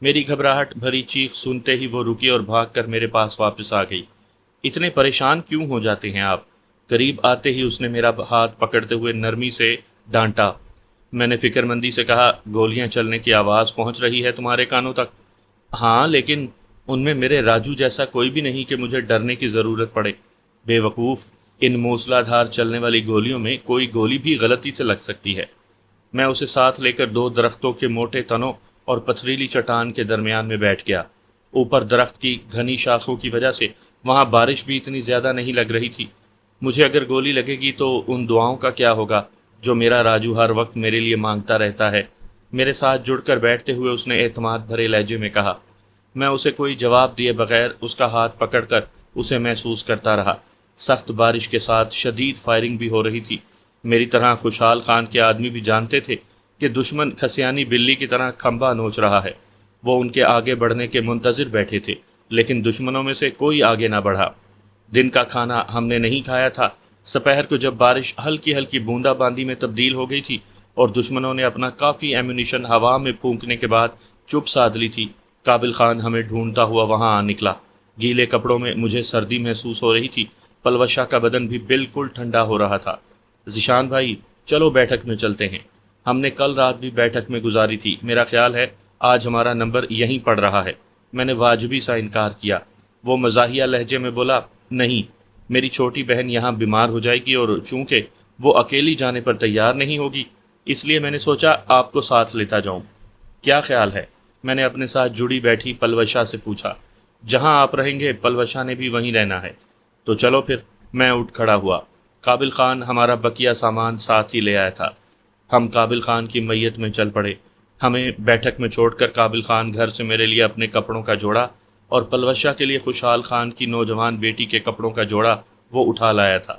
میری گھبراہٹ بھری چیخ سنتے ہی وہ رکی اور بھاگ کر میرے پاس واپس آ گئی۔ اتنے پریشان کیوں ہو جاتے ہیں آپ؟ قریب آتے ہی اس نے میرا ہاتھ پکڑتے ہوئے نرمی سے ڈانٹا۔ میں نے فکر مندی سے کہا، گولیاں چلنے کی آواز پہنچ رہی ہے تمہارے کانوں تک؟ ہاں، لیکن ان میں میرے راجو جیسا کوئی بھی نہیں کہ مجھے ڈرنے کی ضرورت پڑے۔ بے وقوف، ان موسلا دھار چلنے والی گولیوں میں کوئی گولی بھی غلطی سے لگ سکتی ہے۔ میں اسے ساتھ لے کر دو درختوں کے موٹے تنوں اور پتھریلی چٹان کے درمیان میں بیٹھ گیا۔ اوپر درخت کی گھنی شاخوں کی وجہ سے وہاں بارش بھی اتنی زیادہ نہیں لگ رہی تھی۔ مجھے اگر گولی لگے گی تو ان دعاؤں کا کیا ہوگا جو میرا راجو ہر وقت میرے لیے مانگتا رہتا ہے؟ میرے ساتھ جڑ کر بیٹھتے ہوئے اس نے اعتماد بھرے لہجے میں کہا۔ میں اسے کوئی جواب دیے بغیر اس کا ہاتھ پکڑ کر اسے محسوس کرتا رہا۔ سخت بارش کے ساتھ شدید فائرنگ بھی ہو رہی تھی۔ میری طرح خوشحال خان کے آدمی بھی جانتے تھے کہ دشمن کھسیانی بلی کی طرح کھمبا نوچ رہا ہے۔ وہ ان کے آگے بڑھنے کے منتظر بیٹھے تھے، لیکن دشمنوں میں سے کوئی آگے نہ بڑھا۔ دن کا کھانا ہم نے نہیں کھایا تھا۔ دوپہر کو جب بارش ہلکی ہلکی بوندا باندی میں تبدیل ہو گئی تھی اور دشمنوں نے اپنا کافی ایمونیشن ہوا میں پھونکنے کے بعد چپ سادھ لی تھی، قابل خان ہمیں ڈھونڈتا ہوا وہاں آ نکلا۔ گیلے کپڑوں میں مجھے سردی محسوس ہو رہی تھی۔ پلوشا کا بدن بھی بالکل ٹھنڈا ہو رہا تھا۔ ذیشان بھائی، چلو بیٹھک میں چلتے ہیں۔ ہم نے کل رات بھی بیٹھک میں گزاری تھی، میرا خیال ہے آج ہمارا نمبر یہیں پڑ رہا ہے۔ میں نے واجبی سا انکار کیا۔ وہ مزاحیہ لہجے میں بولا، نہیں، میری چھوٹی بہن یہاں بیمار ہو جائے گی اور چونکہ وہ اکیلی جانے پر تیار نہیں ہوگی، اس لیے میں نے سوچا آپ کو ساتھ لیتا جاؤں۔ کیا خیال ہے؟ میں نے اپنے ساتھ جڑی بیٹھی پلوشا سے پوچھا۔ جہاں آپ رہیں گے پلوشا نے بھی وہیں رہنا ہے۔ تو چلو پھر۔ میں اٹھ کھڑا ہوا۔ قابل خان ہمارا بقیہ سامان ساتھ ہی لے آیا تھا۔ ہم قابل خان کی میت میں چل پڑے۔ ہمیں بیٹھک میں چھوڑ کر قابل خان گھر سے میرے لیے اپنے کپڑوں کا جوڑا اور پلوشا کے لیے خوشحال خان کی نوجوان بیٹی کے کپڑوں کا جوڑا وہ اٹھا لایا تھا۔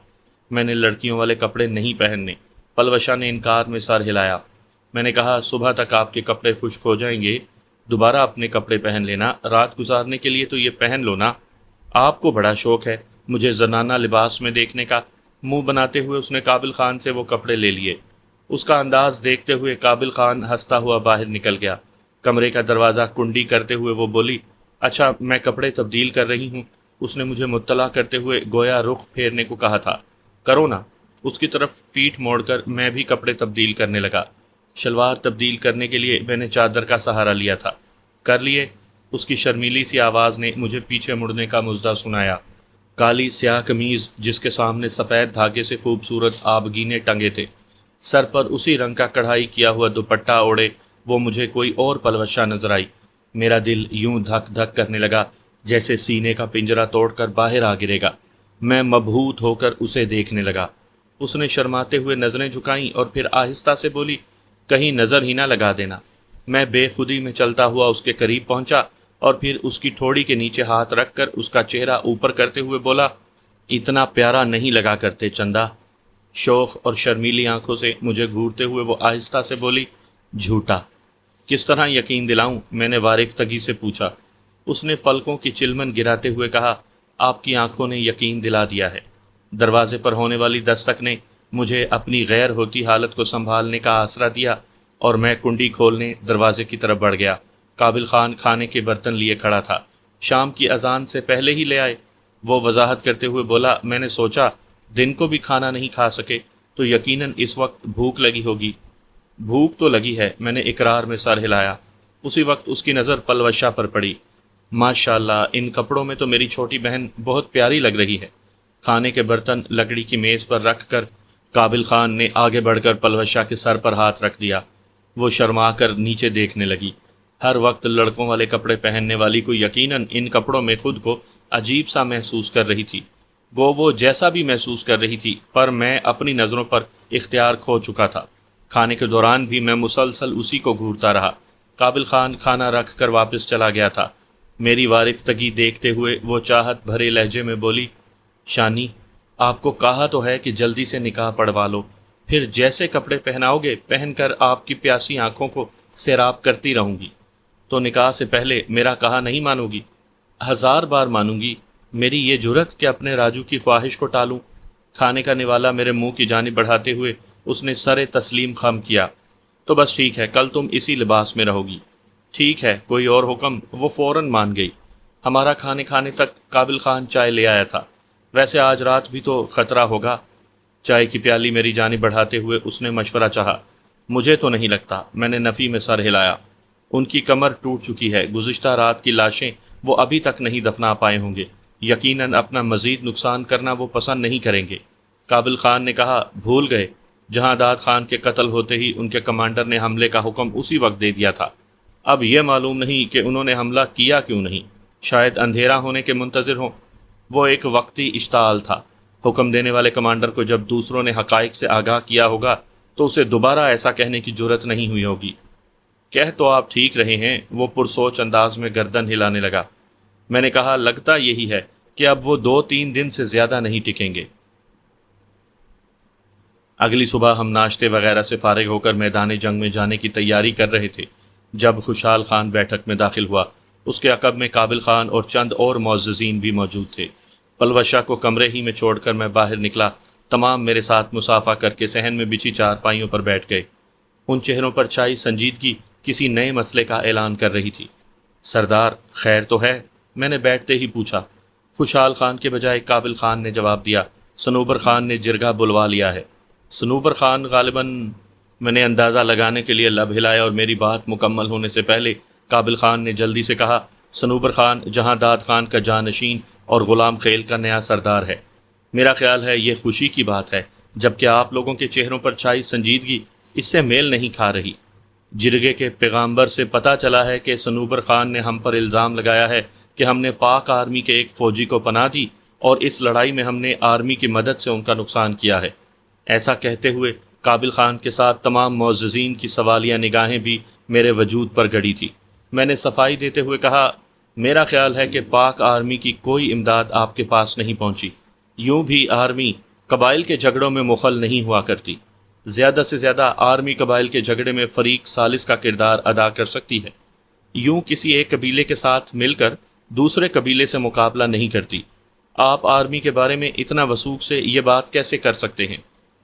میں نے لڑکیوں والے کپڑے نہیں پہننے۔ پلوشا نے انکار میں سر ہلایا۔ میں نے کہا، صبح تک آپ کے کپڑے خشک ہو جائیں گے، دوبارہ اپنے کپڑے پہن لینا، رات گزارنے کے لیے تو یہ پہن لو نا۔ آپ کو بڑا شوق ہے مجھے زنانہ لباس میں دیکھنے کا۔ منہ بناتے ہوئے اس نے قابل خان سے وہ کپڑے لے لیے۔ اس کا انداز دیکھتے ہوئے قابل خان ہنستا ہوا باہر نکل گیا۔ کمرے کا دروازہ کنڈی کرتے ہوئے وہ بولی، اچھا میں کپڑے تبدیل کر رہی ہوں۔ اس نے مجھے مطلع کرتے ہوئے گویا رخ پھیرنے کو کہا تھا۔ کرو نا۔ اس کی طرف پیٹھ موڑ کر میں بھی کپڑے تبدیل کرنے لگا۔ شلوار تبدیل کرنے کے لیے میں نے چادر کا سہارا لیا تھا۔ کر لیے؟ اس کی شرمیلی سی آواز نے مجھے پیچھے مڑنے کا مژدہ سنایا۔ کالی سیاہ قمیض جس کے سامنے سفید دھاگے سے خوبصورت آبگینے ٹنگے تھے، سر پر اسی رنگ کا کڑھائی کیا ہوا دوپٹہ اوڑے وہ مجھے کوئی اور پلوشا نظر آئی۔ میرا دل یوں دھک دھک کرنے لگا جیسے سینے کا پنجرا توڑ کر باہر آ گرے گا۔ میں مبہوت ہو کر اسے دیکھنے لگا۔ اس نے شرماتے ہوئے نظریں جھکائیں اور پھر آہستہ سے بولی، کہیں نظر ہی نہ لگا دینا۔ میں بے خودی میں چلتا ہوا اس کے قریب پہنچا اور پھر اس کی ٹھوڑی کے نیچے ہاتھ رکھ کر اس کا چہرہ اوپر کرتے ہوئے بولا، اتنا پیارا نہیں لگا کرتے چندا۔ شوخ اور شرمیلی آنکھوں سے مجھے گھورتے ہوئے وہ آہستہ سے بولی، جھوٹا۔ کس طرح یقین دلاؤں؟ میں نے وارفتگی سے پوچھا۔ اس نے پلکوں کی چلمن گراتے ہوئے کہا، آپ کی آنکھوں نے یقین دلا دیا ہے۔ دروازے پر ہونے والی دستک نے مجھے اپنی غیر ہوتی حالت کو سنبھالنے کا آسرا دیا اور میں کنڈی کھولنے دروازے کی طرف بڑھ گیا۔ قابل خان کھانے کے برتن لیے کھڑا تھا۔ شام کی اذان سے پہلے ہی لے آئے؟ وہ وضاحت کرتے ہوئے بولا، میں نے سوچا دن کو بھی کھانا نہیں کھا سکے تو یقیناً اس وقت بھوک لگی ہوگی۔ بھوک تو لگی ہے، میں نے اقرار میں سر ہلایا۔ اسی وقت اس کی نظر پلوشا پر پڑی۔ ماشاءاللہ، ان کپڑوں میں تو میری چھوٹی بہن بہت پیاری لگ رہی ہے۔ کھانے کے برتن لکڑی کی میز پر رکھ کر قابل خان نے آگے بڑھ کر پلوشا کے سر پر ہاتھ رکھ دیا۔ وہ شرما کر نیچے دیکھنے لگی۔ ہر وقت لڑکوں والے کپڑے پہننے والی کو یقیناً ان کپڑوں میں خود کو عجیب سا محسوس کر رہی تھی۔ وہ جیسا بھی محسوس کر رہی تھی، پر میں اپنی نظروں پر اختیار کھو چکا تھا۔ کھانے کے دوران بھی میں مسلسل اسی کو گھورتا رہا۔ قابل خان کھانا رکھ کر واپس چلا گیا تھا۔ میری وارفتگی دیکھتے ہوئے وہ چاہت بھرے لہجے میں بولی، شانی، آپ کو کہا تو ہے کہ جلدی سے نکاح پڑھوا لو، پھر جیسے کپڑے پہناؤ گے پہن کر آپ کی پیاسی آنکھوں کو سیراب کرتی رہوں گی۔ تو نکاح سے پہلے میرا کہا نہیں مانو گی؟ 1000 بار مانوں گی۔ میری یہ جرت کہ اپنے راجو کی خواہش کو ٹالوں؟ کھانے کا نوالا میرے منہ کی جانب بڑھاتے ہوئے اس نے سر تسلیم خم کیا۔ تو بس ٹھیک ہے، کل تم اسی لباس میں رہو گی۔ ٹھیک ہے، کوئی اور حکم؟ وہ فوراً مان گئی۔ ہمارا کھانے کھانے تک قابل خان چائے لے آیا تھا۔ ویسے آج رات بھی تو خطرہ ہوگا۔ چائے کی پیالی میری جانب بڑھاتے ہوئے اس نے مشورہ چاہا۔ مجھے تو نہیں لگتا، میں نے نفی میں سر ہلایا۔ ان کی کمر ٹوٹ چکی ہے، گزشتہ رات کی لاشیں وہ ابھی تک نہیں دفنا پائے ہوں گے، یقیناً اپنا مزید نقصان کرنا وہ پسند نہیں کریں گے۔ قابل خان نے کہا، بھول گئے، جہاں داد خان کے قتل ہوتے ہی ان کے کمانڈر نے حملے کا حکم اسی وقت دے دیا تھا۔ اب یہ معلوم نہیں کہ انہوں نے حملہ کیا کیوں نہیں، شاید اندھیرا ہونے کے منتظر ہوں۔ وہ ایک وقتی اشتعال تھا۔ حکم دینے والے کمانڈر کو جب دوسروں نے حقائق سے آگاہ کیا ہوگا تو اسے دوبارہ ایسا کہنے کی جرت نہیں ہوئی ہوگی۔ کہہ تو آپ ٹھیک رہے ہیں، وہ پرسوچ انداز میں گردن ہلانے لگا۔ میں نے کہا، لگتا یہی ہے کہ اب وہ 2-3 دن سے زیادہ نہیں ٹکیں گے۔ اگلی صبح ہم ناشتے وغیرہ سے فارغ ہو کر میدان جنگ میں جانے کی تیاری کر رہے تھے جب خوشحال خان بیٹھک میں داخل ہوا۔ اس کے عقب میں قابل خان اور چند اور معززین بھی موجود تھے۔ پلوش شاہ کو کمرے ہی میں چھوڑ کر میں باہر نکلا۔ تمام میرے ساتھ مسافہ کر کے صحن میں بچھی چارپائیوں پر بیٹھ گئے۔ ان چہروں پر چھائی سنجیدگی کسی نئے مسئلے کا اعلان کر رہی تھی۔ سردار، خیر تو ہے؟ میں نے بیٹھتے ہی پوچھا۔ خوشحال خان کے بجائے قابل خان نے جواب دیا، صنوبر خان نے جرگہ بلوا لیا ہے۔ صنوبر خان غالباً؟ میں نے اندازہ لگانے کے لیے لب ہلایا اور میری بات مکمل ہونے سے پہلے قابل خان نے جلدی سے کہا، صنوبر خان جہاں داد خان کا جانشین اور غلام خیل کا نیا سردار ہے۔ میرا خیال ہے یہ خوشی کی بات ہے، جبکہ آپ لوگوں کے چہروں پر چھائی سنجیدگی اس سے میل نہیں کھا رہی۔ جرگے کے پیغامبر سے پتہ چلا ہے کہ صنوبر خان نے ہم پر الزام لگایا ہے کہ ہم نے پاک آرمی کے ایک فوجی کو پناہ دی اور اس لڑائی میں ہم نے آرمی کی مدد سے ان کا نقصان کیا ہے۔ ایسا کہتے ہوئے قابل خان کے ساتھ تمام معززین کی سوالیہ نگاہیں بھی میرے وجود پر گڑی تھی۔ میں نے صفائی دیتے ہوئے کہا، میرا خیال ہے کہ پاک آرمی کی کوئی امداد آپ کے پاس نہیں پہنچی۔ یوں بھی آرمی قبائل کے جھگڑوں میں مخل نہیں ہوا کرتی۔ زیادہ سے زیادہ آرمی قبائل کے جھگڑے میں فریق ثالث کا کردار ادا کر سکتی ہے۔ یوں کسی ایک قبیلے کے ساتھ مل کر دوسرے قبیلے سے مقابلہ نہیں کرتی۔ آپ آرمی کے بارے میں اتنا وثوق سے یہ بات کیسے کر سکتے ہیں؟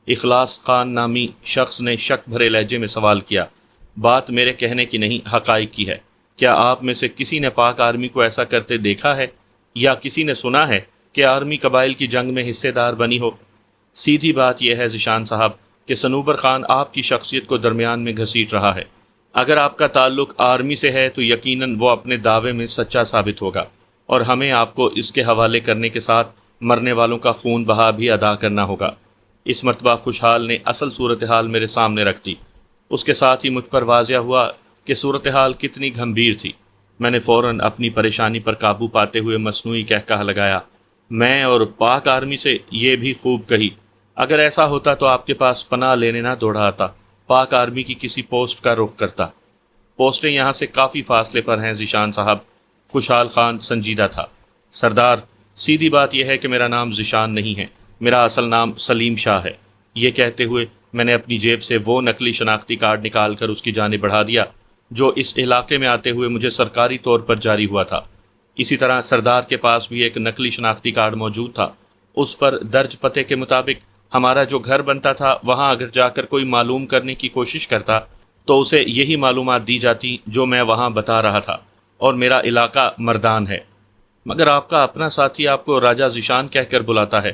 اخلاص خان نامی شخص نے شک بھرے لہجے میں سوال کیا۔ بات میرے کہنے کی نہیں، حقائق کی ہے۔ کیا آپ میں سے کسی نے پاک آرمی کو ایسا کرتے دیکھا ہے یا کسی نے سنا ہے کہ آرمی قبائل کی جنگ میں حصے دار بنی ہو؟ سیدھی بات یہ ہے ذیشان صاحب کہ صنوبر خان آپ کی شخصیت کو درمیان میں گھسیٹ رہا ہے۔ اگر آپ کا تعلق آرمی سے ہے تو یقیناً وہ اپنے دعوے میں سچا ثابت ہوگا، اور ہمیں آپ کو اس کے حوالے کرنے کے ساتھ مرنے والوں کا خون بہا بھی ادا کرنا ہوگا۔ اس مرتبہ خوشحال نے اصل صورتحال میرے سامنے رکھ دی۔ اس کے ساتھ ہی مجھ پر واضح ہوا کہ صورتحال کتنی گھمبیر تھی۔ میں نے فوراً اپنی پریشانی پر قابو پاتے ہوئے مصنوعی کہا لگایا، میں اور پاک آرمی سے یہ بھی خوب کہی، اگر ایسا ہوتا تو آپ کے پاس پناہ لینے نہ دوڑا آتا، پاک آرمی کی کسی پوسٹ کا رخ کرتا۔ پوسٹیں یہاں سے کافی فاصلے پر ہیں ذیشان صاحب۔ خوشحال خان سنجیدہ تھا۔ سردار، سیدھی بات یہ ہے کہ میرا نام ذیشان نہیں ہے، میرا اصل نام سلیم شاہ ہے۔ یہ کہتے ہوئے میں نے اپنی جیب سے وہ نقلی شناختی کارڈ نکال کر اس کی جانب بڑھا دیا جو اس علاقے میں آتے ہوئے مجھے سرکاری طور پر جاری ہوا تھا۔ اسی طرح سردار کے پاس بھی ایک نقلی شناختی کارڈ موجود تھا۔ اس پر درج پتے کے مطابق ہمارا جو گھر بنتا تھا، وہاں اگر جا کر کوئی معلوم کرنے کی کوشش کرتا تو اسے یہی معلومات دی جاتی جو میں وہاں بتا رہا تھا، اور میرا علاقہ مردان ہے۔ مگر آپ کا اپنا ساتھی آپ کو راجہ ذیشان کہہ کر بلاتا ہے۔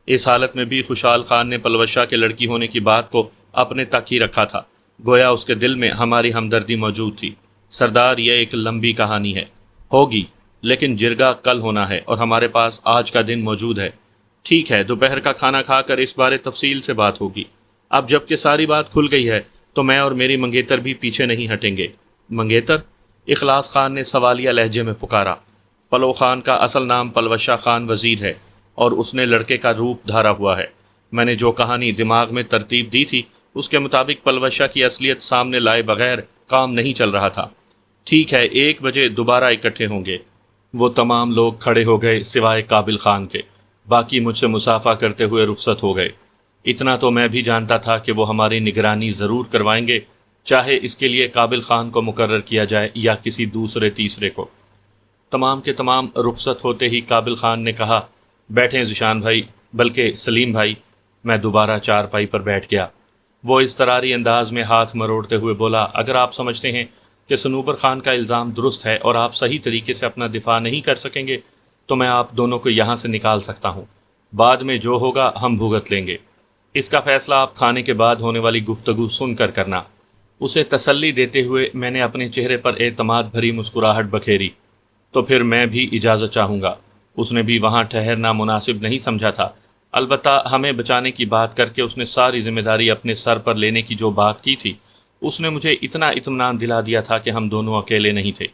اس حالت میں بھی خوشحال خان نے پلوش شاہ کے لڑکی ہونے کی بات کو اپنے تک ہی رکھا تھا، گویا اس کے دل میں ہماری ہمدردی موجود تھی۔ سردار، یہ ایک لمبی کہانی ہے، ہوگی، لیکن جرگہ کل ہونا ہے اور ہمارے پاس آج کا دن موجود ہے۔ ٹھیک ہے، دوپہر کا کھانا کھا کر اس بارے تفصیل سے بات ہوگی۔ اب جب کہ ساری بات کھل گئی ہے تو میں اور میری منگیتر بھی پیچھے نہیں ہٹیں گے۔ منگیتر؟ اخلاص خان نے سوالیہ لہجے میں پکارا۔ پلو خان کا اصل نام پلوشہ خان وزیر ہے اور اس نے لڑکے کا روپ دھارا ہوا ہے۔ میں نے جو کہانی دماغ میں ترتیب دی تھی اس کے مطابق پلوشہ کی اصلیت سامنے لائے بغیر کام نہیں چل رہا تھا۔ ٹھیک ہے، 1 بجے دوبارہ اکٹھے ہوں گے۔ وہ تمام لوگ کھڑے ہو گئے سوائے قابل خان کے، باقی مجھ سے مصافحہ کرتے ہوئے رخصت ہو گئے۔ اتنا تو میں بھی جانتا تھا کہ وہ ہماری نگرانی ضرور کروائیں گے، چاہے اس کے لیے قابل خان کو مقرر کیا جائے یا کسی دوسرے تیسرے کو۔ تمام کے تمام رخصت ہوتے ہی قابل خان نے کہا، بیٹھیں ذیشان بھائی، بلکہ سلیم بھائی۔ میں دوبارہ چارپائی پر بیٹھ گیا۔ وہ اضطراری انداز میں ہاتھ مروڑتے ہوئے بولا، اگر آپ سمجھتے ہیں کہ صنوبر خان کا الزام درست ہے اور آپ صحیح طریقے سے اپنا دفاع نہیں کر سکیں گے تو میں آپ دونوں کو یہاں سے نکال سکتا ہوں، بعد میں جو ہوگا ہم بھگت لیں گے۔ اس کا فیصلہ آپ کھانے کے بعد ہونے والی گفتگو سن کر کرنا۔ اسے تسلی دیتے ہوئے میں نے اپنے چہرے پر اعتماد بھری مسکراہٹ بکھیری۔ تو پھر میں بھی اجازت چاہوں گا۔ اس نے بھی وہاں ٹھہرنا مناسب نہیں سمجھا تھا، البتہ ہمیں بچانے کی بات کر کے اس نے ساری ذمہ داری اپنے سر پر لینے کی جو بات کی تھی، اس نے مجھے اتنا اطمینان دلا دیا تھا کہ ہم دونوں اکیلے نہیں تھے۔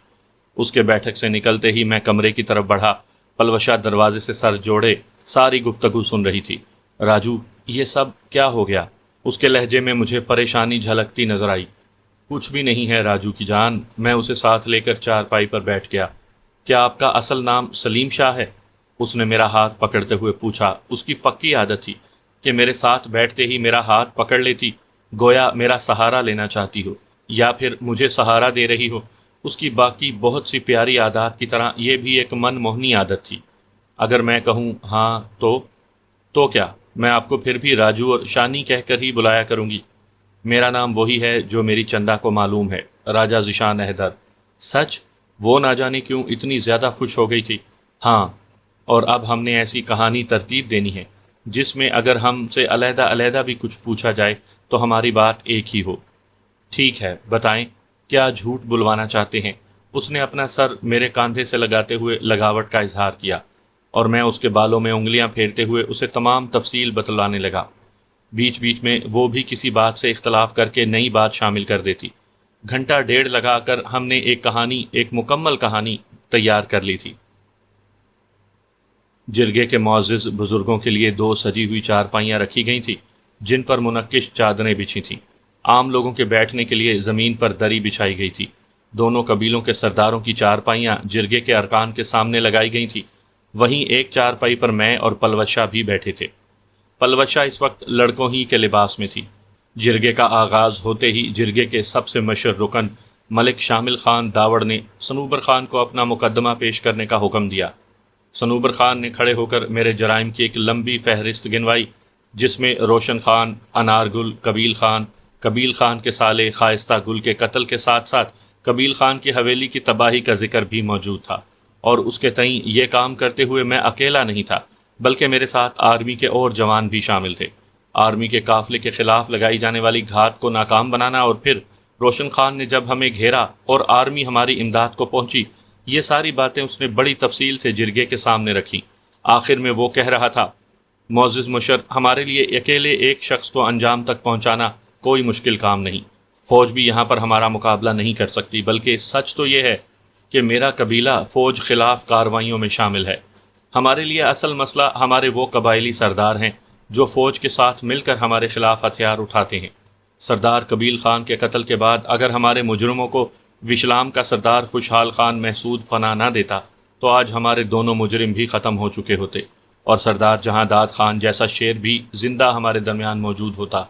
اس کے بیٹھک سے نکلتے ہی میں کمرے کی طرف بڑھا۔ پلوشا دروازے سے سر جوڑے ساری گفتگو سن رہی تھی۔ راجو، یہ سب کیا ہو گیا؟ اس کے لہجے میں مجھے پریشانی جھلکتی نظر آئی۔ کچھ بھی نہیں ہے راجو کی جان، میں اسے ساتھ لے کر چارپائی پر بیٹھ گیا۔ کیا آپ کا اصل نام سلیم شاہ ہے؟ اس نے میرا ہاتھ پکڑتے ہوئے پوچھا۔ اس کی پکی عادت تھی کہ میرے ساتھ بیٹھتے ہی میرا ہاتھ پکڑ لیتی، گویا میرا سہارا لینا چاہتی ہو یا پھر مجھے سہارا دے رہی ہو۔ اس کی باقی بہت سی پیاری عادات کی طرح یہ بھی ایک من موہنی عادت تھی۔ اگر میں کہوں ہاں تو کیا؟ میں آپ کو پھر بھی راجو اور شانی کہہ کر ہی بلایا کروں گی۔ میرا نام وہی ہے جو میری چندا کو معلوم ہے، راجہ ذیشان احدر۔ سچ؟ وہ نہ جانے کیوں اتنی زیادہ خوش ہو گئی تھی۔ ہاں، اور اب ہم نے ایسی کہانی ترتیب دینی ہے جس میں اگر ہم سے علیحدہ علیحدہ بھی کچھ پوچھا جائے تو ہماری بات ایک ہی ہو۔ ٹھیک ہے، بتائیں کیا جھوٹ بلوانا چاہتے ہیں؟ اس نے اپنا سر میرے کاندھے سے لگاتے ہوئے لگاوٹ کا اظہار کیا اور میں اس کے بالوں میں انگلیاں پھیرتے ہوئے اسے تمام تفصیل بتلانے لگا۔ بیچ بیچ میں وہ بھی کسی بات سے اختلاف کر کے نئی بات شامل کر دیتی۔ گھنٹہ ڈیڑھ لگا کر ہم نے ایک مکمل کہانی تیار کر لی تھی۔ جرگے کے معزز بزرگوں کے لیے 2 سجی ہوئی چارپائیاں رکھی گئی تھیں جن پر منقش چادریں بچھی تھیں۔ عام لوگوں کے بیٹھنے کے لیے زمین پر دری بچھائی گئی تھی۔ دونوں قبیلوں کے سرداروں کی چارپائیاں جرگے کے ارکان کے سامنے لگائی گئی تھیں۔ وہیں ایک چارپائی پر میں اور پلوشا بھی بیٹھے تھے۔ پلوشا اس وقت لڑکوں ہی کے لباس میں تھی۔ جرگے کا آغاز ہوتے ہی جرگے کے سب سے مشہور رکن ملک شامل خان داوڑ نے صنوبر خان کو اپنا مقدمہ پیش کرنے کا حکم دیا۔ صنوبر خان نے کھڑے ہو کر میرے جرائم کی ایک لمبی فہرست گنوائی جس میں روشن خان، انار گل، کبیل خان کے سالے خائستہ گل کے قتل کے ساتھ ساتھ کبیل خان کی حویلی کی تباہی کا ذکر بھی موجود تھا، اور اس کے تئیں یہ کام کرتے ہوئے میں اکیلا نہیں تھا بلکہ میرے ساتھ آرمی کے اور جوان بھی شامل تھے۔ آرمی کے قافلے کے خلاف لگائی جانے والی گھات کو ناکام بنانا، اور پھر روشن خان نے جب ہمیں گھیرا اور آرمی ہماری امداد کو پہنچی، یہ ساری باتیں اس نے بڑی تفصیل سے جرگے کے سامنے رکھی۔ آخر میں وہ کہہ رہا تھا، معزز مشر، ہمارے لیے اکیلے ایک شخص کو انجام تک پہنچانا کوئی مشکل کام نہیں۔ فوج بھی یہاں پر ہمارا مقابلہ نہیں کر سکتی، بلکہ سچ تو یہ ہے کہ میرا قبیلہ فوج خلاف کارروائیوں میں شامل ہے۔ ہمارے لیے اصل مسئلہ ہمارے وہ قبائلی سردار ہیں جو فوج کے ساتھ مل کر ہمارے خلاف ہتھیار اٹھاتے ہیں۔ سردار کبیل خان کے قتل کے بعد اگر ہمارے مجرموں کو وشلام کا سردار خوشحال خان محسود پناہ نہ دیتا تو آج ہمارے دونوں مجرم بھی ختم ہو چکے ہوتے اور سردار جہاں داد خان جیسا شیر بھی زندہ ہمارے درمیان موجود ہوتا۔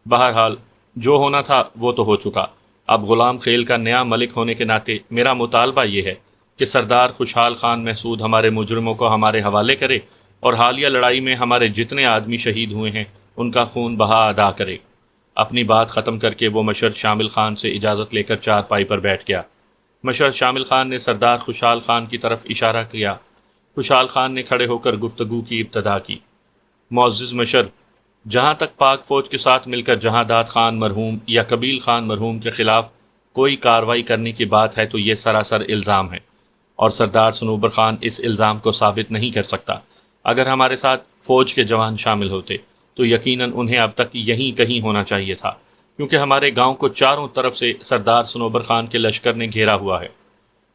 بہرحال جو ہونا تھا وہ تو ہو چکا۔ اب غلام خیل کا نیا ملک ہونے کے ناطے میرا مطالبہ یہ ہے کہ سردار خوشحال خان محسود ہمارے مجرموں کو ہمارے حوالے کرے اور حالیہ لڑائی میں ہمارے جتنے آدمی شہید ہوئے ہیں ان کا خون بہا ادا کرے۔ اپنی بات ختم کر کے وہ مشر شامل خان سے اجازت لے کر چارپائی پر بیٹھ گیا۔ مشر شامل خان نے سردار خوشحال خان کی طرف اشارہ کیا۔ خوشحال خان نے کھڑے ہو کر گفتگو کی ابتدا کی۔ معزز مشر، جہاں تک پاک فوج کے ساتھ مل کر جہاں داد خان مرحوم یا کبیل خان مرحوم کے خلاف کوئی کارروائی کرنے کی بات ہے تو یہ سراسر الزام ہے، اور سردار صنوبر خان اس الزام کو ثابت نہیں کر سکتا۔ اگر ہمارے ساتھ فوج کے جوان شامل ہوتے تو یقیناً انہیں اب تک یہیں کہیں ہونا چاہیے تھا، کیونکہ ہمارے گاؤں کو چاروں طرف سے سردار صنوبر خان کے لشکر نے گھیرا ہوا ہے،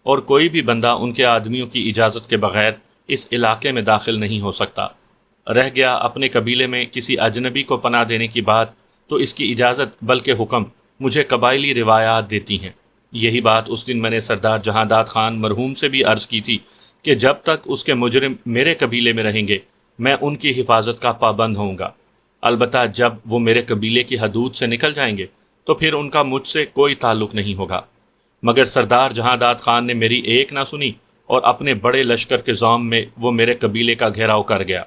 اور کوئی بھی بندہ ان کے آدمیوں کی اجازت کے بغیر اس علاقے میں داخل نہیں ہو سکتا۔ رہ گیا اپنے قبیلے میں کسی اجنبی کو پناہ دینے کی بات، تو اس کی اجازت بلکہ حکم مجھے قبائلی روایات دیتی ہیں۔ یہی بات اس دن میں نے سردار جہاں داد خان مرحوم سے بھی عرض کی تھی کہ جب تک اس کے مجرم میرے قبیلے میں رہیں گے میں ان کی حفاظت کا پابند ہوں گا، البتہ جب وہ میرے قبیلے کی حدود سے نکل جائیں گے تو پھر ان کا مجھ سے کوئی تعلق نہیں ہوگا۔ مگر سردار جہاں داد خان نے میری ایک نہ سنی اور اپنے بڑے لشکر کے زوم میں وہ میرے قبیلے کا گھیراؤ کر گیا۔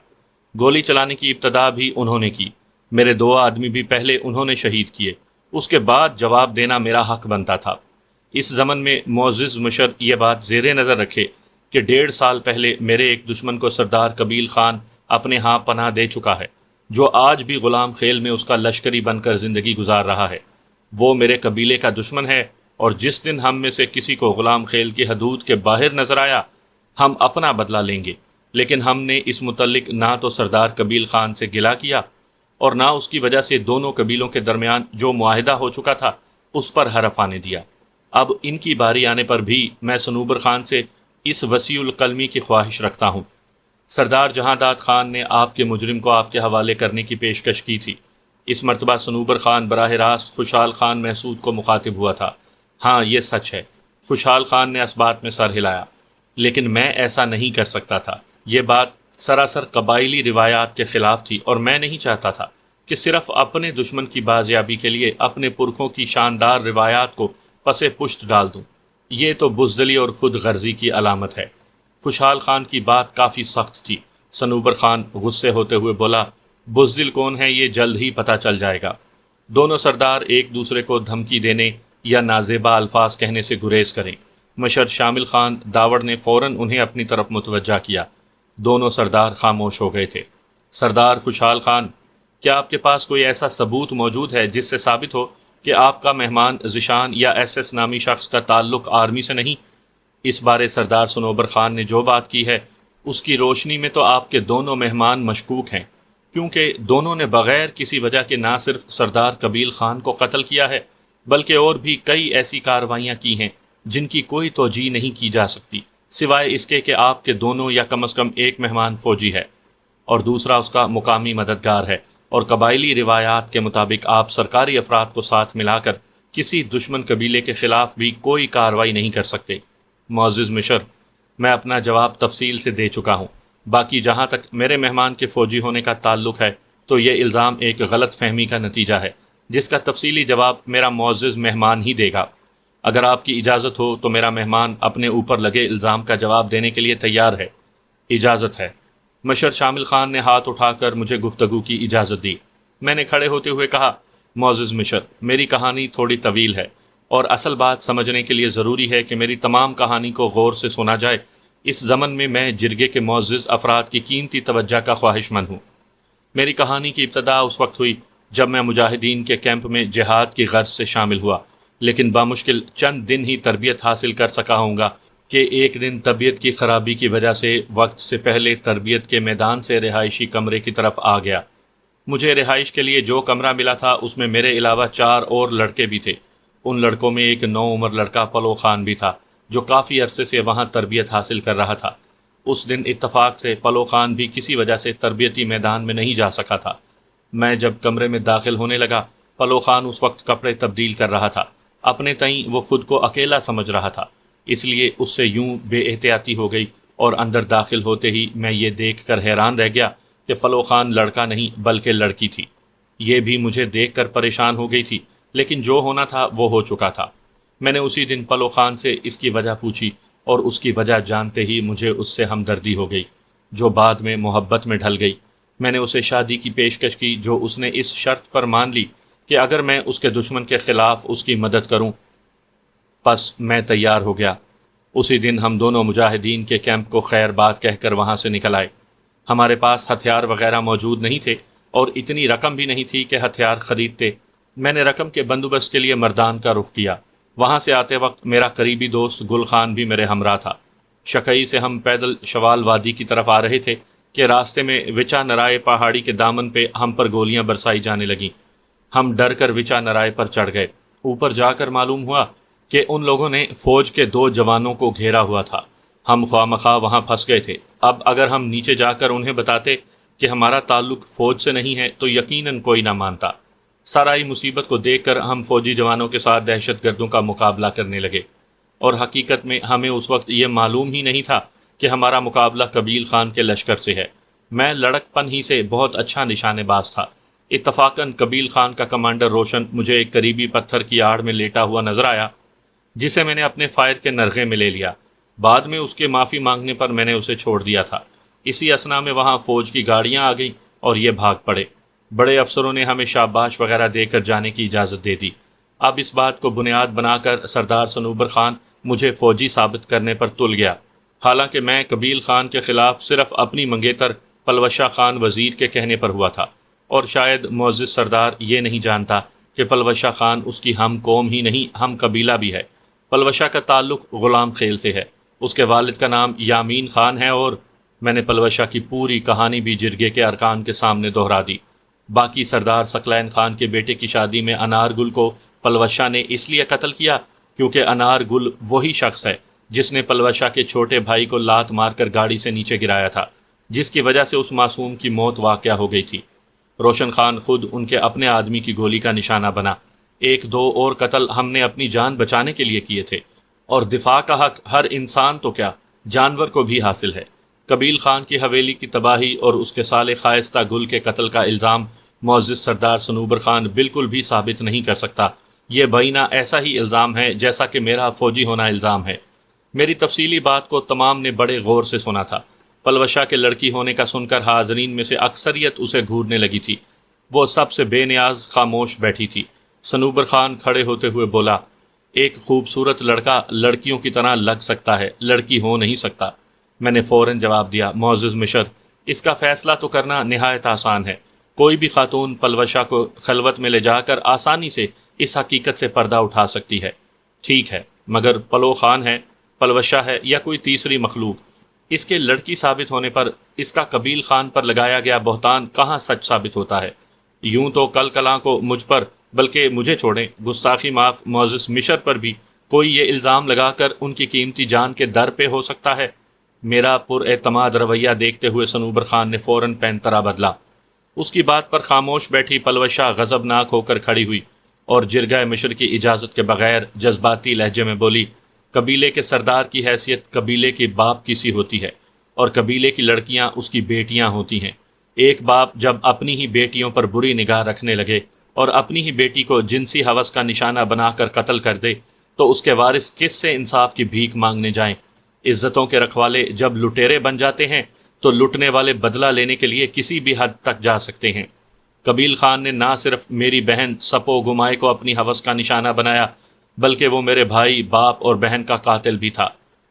گولی چلانے کی ابتدا بھی انہوں نے کی، میرے 2 آدمی بھی پہلے انہوں نے شہید کیے، اس کے بعد جواب دینا میرا حق بنتا تھا۔ اس زمن میں معزز مشر یہ بات زیر نظر رکھے کہ 1.5 سال پہلے میرے ایک دشمن کو سردار قبیل خان اپنے ہاں پناہ دے چکا ہے، جو آج بھی غلام خیل میں اس کا لشکری بن کر زندگی گزار رہا ہے۔ وہ میرے قبیلے کا دشمن ہے، اور جس دن ہم میں سے کسی کو غلام خیل کی حدود کے باہر نظر آیا، ہم اپنا بدلہ لیں گے۔ لیکن ہم نے اس متعلق نہ تو سردار قبیل خان سے گلہ کیا، اور نہ اس کی وجہ سے دونوں قبیلوں کے درمیان جو معاہدہ ہو چکا تھا اس پر حرف آنے دیا۔ اب ان کی باری آنے پر بھی میں صنوبر خان سے اس وسیع القلمی کی خواہش رکھتا ہوں۔ سردار جہاں داد خان نے آپ کے مجرم کو آپ کے حوالے کرنے کی پیشکش کی تھی۔ اس مرتبہ صنوبر خان براہ راست خوشحال خان محسود کو مخاطب ہوا تھا۔ ہاں، یہ سچ ہے، خوشحال خان نے اس بات میں سر ہلایا، لیکن میں ایسا نہیں کر سکتا تھا۔ یہ بات سراسر قبائلی روایات کے خلاف تھی، اور میں نہیں چاہتا تھا کہ صرف اپنے دشمن کی بازیابی کے لیے اپنے پرکھوں کی شاندار روایات کو پس پشت ڈال دوں۔ یہ تو بزدلی اور خود غرضی کی علامت ہے۔ خوشحال خان کی بات کافی سخت تھی۔ صنوبر خان غصے ہوتے ہوئے بولا، بزدل کون ہے یہ جلد ہی پتہ چل جائے گا۔ دونوں سردار ایک دوسرے کو دھمکی دینے یا نازیبا الفاظ کہنے سے گریز کریں۔ مشر شامل خان داوڑ نے فوراً انہیں اپنی طرف متوجہ کیا۔ دونوں سردار خاموش ہو گئے تھے۔ سردار خوشحال خان، کیا آپ کے پاس کوئی ایسا ثبوت موجود ہے جس سے ثابت ہو کہ آپ کا مہمان ذیشان یا ایس نامی شخص کا تعلق آرمی سے نہیں؟ اس بارے سردار صنوبر خان نے جو بات کی ہے اس کی روشنی میں تو آپ کے دونوں مہمان مشکوک ہیں، کیونکہ دونوں نے بغیر کسی وجہ کے نہ صرف سردار قبیل خان کو قتل کیا ہے، بلکہ اور بھی کئی ایسی کارروائیاں کی ہیں جن کی کوئی توجیہ نہیں کی جا سکتی، سوائے اس کے کہ آپ کے دونوں یا کم از کم ایک مہمان فوجی ہے اور دوسرا اس کا مقامی مددگار ہے، اور قبائلی روایات کے مطابق آپ سرکاری افراد کو ساتھ ملا کر کسی دشمن قبیلے کے خلاف بھی کوئی کارروائی نہیں کر سکتے۔ معزز مشر، میں اپنا جواب تفصیل سے دے چکا ہوں۔ باقی جہاں تک میرے مہمان کے فوجی ہونے کا تعلق ہے تو یہ الزام ایک غلط فہمی کا نتیجہ ہے، جس کا تفصیلی جواب میرا معزز مہمان ہی دے گا۔ اگر آپ کی اجازت ہو تو میرا مہمان اپنے اوپر لگے الزام کا جواب دینے کے لیے تیار ہے۔ اجازت ہے۔ مشر شامل خان نے ہاتھ اٹھا کر مجھے گفتگو کی اجازت دی۔ میں نے کھڑے ہوتے ہوئے کہا، معزز مشر، میری کہانی تھوڑی طویل ہے، اور اصل بات سمجھنے کے لیے ضروری ہے کہ میری تمام کہانی کو غور سے سنا جائے۔ اس ضمن میں جرگے کے معزز افراد کی قیمتی توجہ کا خواہش مند ہوں۔ میری کہانی کی ابتدا اس وقت ہوئی جب میں مجاہدین کے کیمپ میں جہاد کی غرض سے شامل ہوا، لیکن بامشکل چند دن ہی تربیت حاصل کر سکا ہوں گا کہ ایک دن طبیعت کی خرابی کی وجہ سے وقت سے پہلے تربیت کے میدان سے رہائشی کمرے کی طرف آ گیا۔ مجھے رہائش کے لیے جو کمرہ ملا تھا اس میں میرے علاوہ 4 اور لڑکے بھی تھے۔ ان لڑکوں میں ایک نوعمر لڑکا پلو خان بھی تھا جو کافی عرصے سے وہاں تربیت حاصل کر رہا تھا۔ اس دن اتفاق سے پلو خان بھی کسی وجہ سے تربیتی میدان میں نہیں جا سکا تھا۔ میں جب کمرے میں داخل ہونے لگا، پلو خان اس وقت کپڑے تبدیل کر رہا تھا۔ اپنے تئیں وہ خود کو اکیلا سمجھ رہا تھا، اس لیے اس سے یوں بے احتیاطی ہو گئی، اور اندر داخل ہوتے ہی میں یہ دیکھ کر حیران رہ گیا کہ پلو خان لڑکا نہیں بلکہ لڑکی تھی۔ یہ بھی مجھے دیکھ کر پریشان ہو گئی تھی، لیکن جو ہونا تھا وہ ہو چکا تھا۔ میں نے اسی دن پلو خان سے اس کی وجہ پوچھی، اور اس کی وجہ جانتے ہی مجھے اس سے ہمدردی ہو گئی، جو بعد میں محبت میں ڈھل گئی۔ میں نے اسے شادی کی پیشکش کی، جو اس نے اس شرط پر مان لی کہ اگر میں اس کے دشمن کے خلاف اس کی مدد کروں۔ پس میں تیار ہو گیا۔ اسی دن ہم دونوں مجاہدین کے کیمپ کو خیر بات کہہ کر وہاں سے نکل آئے۔ ہمارے پاس ہتھیار وغیرہ موجود نہیں تھے، اور اتنی رقم بھی نہیں تھی کہ ہتھیار خریدتے۔ میں نے رقم کے بندوبست کے لیے مردان کا رخ کیا۔ وہاں سے آتے وقت میرا قریبی دوست گل خان بھی میرے ہمراہ تھا۔ شکئی سے ہم پیدل شوال وادی کی طرف آ رہے تھے کہ راستے میں وچا نرائے پہاڑی کے دامن پہ ہم پر گولیاں برسائی جانے لگیں۔ ہم ڈر کر وچا نرائے پر چڑھ گئے۔ اوپر جا کر معلوم ہوا کہ ان لوگوں نے فوج کے 2 جوانوں کو گھیرا ہوا تھا۔ ہم خواہ وہاں پھنس گئے تھے۔ اب اگر ہم نیچے جا کر انہیں بتاتے کہ ہمارا تعلق فوج سے نہیں ہے تو یقیناً کوئی نہ مانتا۔ سارائی مصیبت کو دیکھ کر ہم فوجی جوانوں کے ساتھ دہشت گردوں کا مقابلہ کرنے لگے، اور حقیقت میں ہمیں اس وقت یہ معلوم ہی نہیں تھا کہ ہمارا مقابلہ قبیل خان کے لشکر سے ہے۔ میں لڑک پن ہی سے بہت اچھا نشانے باز تھا۔ اتفاقاً قبیل خان کا کمانڈر روشن مجھے ایک قریبی پتھر کی آڑ میں لیٹا ہوا نظر آیا، جسے میں نے اپنے فائر کے نرغے میں لے لیا۔ بعد میں اس کے معافی مانگنے پر میں نے اسے چھوڑ دیا تھا۔ اسی اثنا میں وہاں فوج کی گاڑیاں آ گئیں اور یہ بھاگ پڑے۔ بڑے افسروں نے ہمیں شاباش وغیرہ دے کر جانے کی اجازت دے دی۔ اب اس بات کو بنیاد بنا کر سردار صنوبر خان مجھے فوجی ثابت کرنے پر تل گیا، حالانکہ میں قبیل خان کے خلاف صرف اپنی منگیتر پلوشہ خان وزیر کے کہنے پر ہوا تھا، اور شاید معزز سردار یہ نہیں جانتا کہ پلوشہ خان اس کی ہم قوم ہی نہیں، ہم قبیلہ بھی ہے۔ پلوشہ کا تعلق غلام خیل سے ہے، اس کے والد کا نام یامین خان ہے، اور میں نے پلوشہ کی پوری کہانی بھی جرگے کے ارکان کے سامنے دہرا دی۔ باقی سردار ثقلین خان کے بیٹے کی شادی میں انار گل کو پلوشہ نے اس لیے قتل کیا کیونکہ انار گل وہی شخص ہے جس نے پلوشہ کے چھوٹے بھائی کو لات مار کر گاڑی سے نیچے گرایا تھا، جس کی وجہ سے اس معصوم کی موت واقع ہو گئی تھی۔ روشن خان خود ان کے اپنے آدمی کی گولی کا نشانہ بنا۔ ایک دو اور قتل ہم نے اپنی جان بچانے کے لیے کیے تھے، اور دفاع کا حق ہر انسان تو کیا، جانور کو بھی حاصل ہے۔ قبیل خان کی حویلی کی تباہی اور اس کے سالے خائستہ گل کے قتل کا الزام معزز سردار صنوبر خان بالکل بھی ثابت نہیں کر سکتا۔ یہ بینہ ایسا ہی الزام ہے جیسا کہ میرا فوجی ہونا الزام ہے۔ میری تفصیلی بات کو تمام نے بڑے غور سے سنا تھا۔ پلوشہ کے لڑکی ہونے کا سن کر حاضرین میں سے اکثریت اسے گھورنے لگی تھی۔ وہ سب سے بے نیاز خاموش بیٹھی تھی۔ صنوبر خان کھڑے ہوتے ہوئے بولا، ایک خوبصورت لڑکا لڑکیوں کی طرح لگ سکتا ہے، لڑکی ہو نہیں سکتا۔ میں نے فوراً جواب دیا، معزز مشر، اس کا فیصلہ تو کرنا نہایت آسان ہے۔ کوئی بھی خاتون پلوشہ کو خلوت میں لے جا کر آسانی سے اس حقیقت سے پردہ اٹھا سکتی ہے۔ ٹھیک ہے، مگر پلو خان ہے، پلوشہ ہے یا کوئی تیسری مخلوق، اس کے لڑکی ثابت ہونے پر اس کا قبیل خان پر لگایا گیا بہتان کہاں سچ ثابت ہوتا ہے؟ یوں تو کل کلاں کو مجھ پر، بلکہ مجھے چھوڑیں، گستاخی معاف معزز مشر پر بھی کوئی یہ الزام لگا کر ان کی قیمتی جان کے در پہ ہو سکتا ہے۔ میرا پر اعتماد رویہ دیکھتے ہوئے صنوبر خان نے فوراً پینترا بدلا۔ اس کی بات پر خاموش بیٹھی پلوشہ غضبناک ہو کر کھڑی ہوئی اور جرگہ مشر کی اجازت کے بغیر جذباتی لہجے میں بولی، قبیلے کے سردار کی حیثیت قبیلے کے باپ کی سی ہوتی ہے، اور قبیلے کی لڑکیاں اس کی بیٹیاں ہوتی ہیں۔ ایک باپ جب اپنی ہی بیٹیوں پر بری نگاہ رکھنے لگے اور اپنی ہی بیٹی کو جنسی ہوس کا نشانہ بنا کر قتل کر دے تو اس کے وارث کس سے انصاف کی بھیک مانگنے جائیں؟ عزتوں کے رکھوالے جب لٹیرے بن جاتے ہیں تو لٹنے والے بدلہ لینے کے لیے کسی بھی حد تک جا سکتے ہیں۔ قبیل خان نے نہ صرف میری بہن سپو گمائے کو اپنی ہوس کا نشانہ بنایا، بلکہ وہ میرے بھائی، باپ اور بہن کا قاتل بھی تھا۔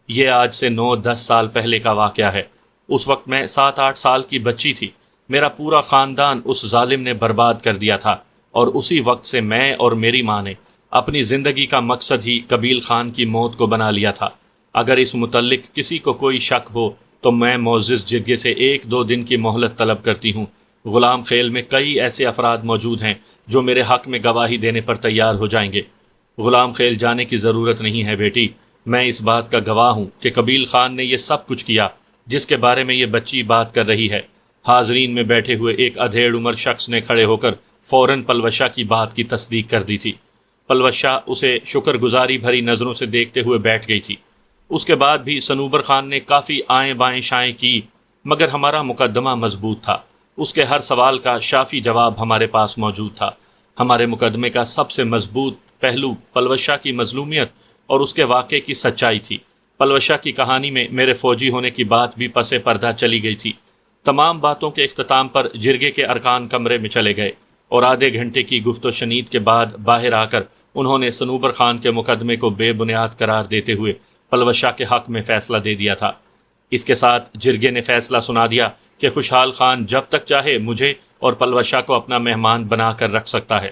یہ آج سے 9-10 سال پہلے کا واقعہ ہے۔ اس وقت میں 7-8 سال کی بچی تھی۔ میرا پورا خاندان اس ظالم نے برباد کر دیا تھا، اور اسی وقت سے میں اور میری ماں نے اپنی زندگی کا مقصد ہی قبیل خان کی موت کو بنا لیا تھا۔ اگر اس متعلق کسی کو کوئی شک ہو تو میں معزز جرگے سے 1-2 دن کی مہلت طلب کرتی ہوں۔ غلام خیل میں کئی ایسے افراد موجود ہیں جو میرے حق میں گواہی دینے پر تیار ہو جائیں گے۔ غلام خیل جانے کی ضرورت نہیں ہے بیٹی، میں اس بات کا گواہ ہوں کہ قبیل خان نے یہ سب کچھ کیا جس کے بارے میں یہ بچی بات کر رہی ہے۔ حاضرین میں بیٹھے ہوئے ایک ادھیڑ عمر شخص نے کھڑے ہو کر فوراً پلوشہ کی بات کی تصدیق کر دی تھی۔ پلوشہ اسے شکر گزاری بھری نظروں سے دیکھتے ہوئے بیٹھ گئی تھی۔ اس کے بعد بھی صنوبر خان نے کافی آئیں بائیں شائیں کی، مگر ہمارا مقدمہ مضبوط تھا۔ اس کے ہر سوال کا شافی جواب ہمارے پاس موجود تھا۔ ہمارے مقدمے کا سب سے مضبوط پہلو پلوشہ کی مظلومیت اور اس کے واقعے کی سچائی تھی۔ پلوشہ کی کہانی میں میرے فوجی ہونے کی بات بھی پس پردہ چلی گئی تھی۔ تمام باتوں کے اختتام پر جرگے کے ارکان کمرے میں چلے گئے، اور آدھے گھنٹے کی گفت و شنید کے بعد باہر آ کر انہوں نے صنوبر خان کے مقدمے کو بے بنیاد قرار دیتے ہوئے پلوشہ کے حق میں فیصلہ دے دیا تھا۔ اس کے ساتھ جرگے نے فیصلہ سنا دیا کہ خوشحال خان جب تک چاہے مجھے اور پلوشہ کو اپنا مہمان بنا کر رکھ سکتا ہے۔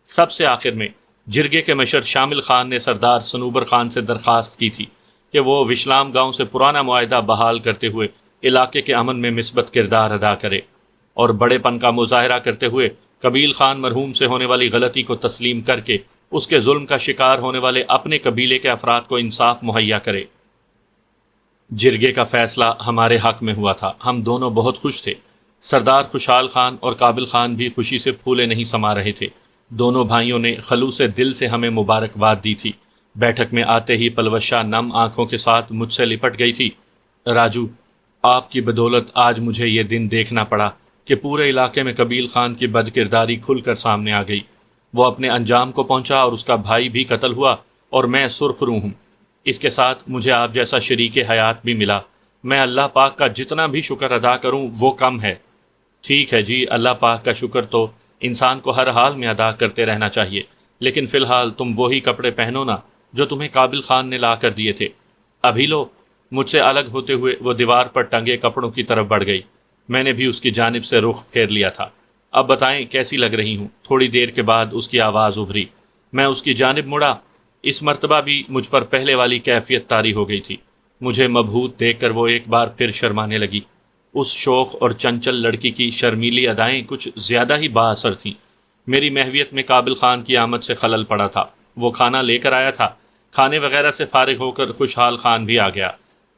سب سے آخر میں جرگے کے مشر شامل خان نے سردار صنوبر خان سے درخواست کی تھی کہ وہ وشلام گاؤں سے پرانا معاہدہ بحال کرتے ہوئے علاقے کے امن میں مثبت کردار ادا کرے، اور بڑے پن کا مظاہرہ کرتے ہوئے قبیل خان مرحوم سے ہونے والی غلطی کو تسلیم کر کے اس کے ظلم کا شکار ہونے والے اپنے قبیلے کے افراد کو انصاف مہیا کرے۔ جرگے کا فیصلہ ہمارے حق میں ہوا تھا۔ ہم دونوں بہت خوش تھے۔ سردار خوشحال خان اور قابل خان بھی خوشی سے پھولے نہیں سما رہے تھے۔ دونوں بھائیوں نے خلوص دل سے ہمیں مبارکباد دی تھی۔ بیٹھک میں آتے ہی پلوشہ نم آنکھوں کے ساتھ مجھ سے لپٹ گئی تھی۔ راجو، آپ کی بدولت آج مجھے یہ دن دیکھنا پڑا کہ پورے علاقے میں قبیل خان کی بد کرداری کھل کر سامنے آ گئی۔ وہ اپنے انجام کو پہنچا اور اس کا بھائی بھی قتل ہوا، اور میں سرخ روح ہوں۔ اس کے ساتھ مجھے آپ جیسا شریک حیات بھی ملا۔ میں اللہ پاک کا جتنا بھی شکر ادا کروں وہ کم ہے۔ ٹھیک ہے جی، اللہ پاک کا شکر تو انسان کو ہر حال میں ادا کرتے رہنا چاہیے، لیکن فی الحال تم وہی کپڑے پہنو نا جو تمہیں قابل خان نے لا کر دیے تھے۔ ابھی لو۔ مجھ سے الگ ہوتے ہوئے وہ دیوار پر ٹنگے کپڑوں کی طرف بڑھ گئی۔ میں نے بھی اس کی جانب سے رخ پھیر لیا تھا۔ اب بتائیں کیسی لگ رہی ہوں؟ تھوڑی دیر کے بعد اس کی آواز ابھری۔ میں اس کی جانب مڑا۔ اس مرتبہ بھی مجھ پر پہلے والی کیفیت طاری ہو گئی تھی۔ مجھے مبہوت دیکھ کر وہ ایک بار پھر شرمانے لگی۔ اس شوخ اور چنچل لڑکی کی شرمیلی ادائیں کچھ زیادہ ہی با اثر تھیں۔ میری محویت میں قابل خان کی آمد سے خلل پڑا تھا۔ وہ کھانا لے کر آیا تھا۔ کھانے وغیرہ سے فارغ ہو کر خوشحال خان بھی آ گیا۔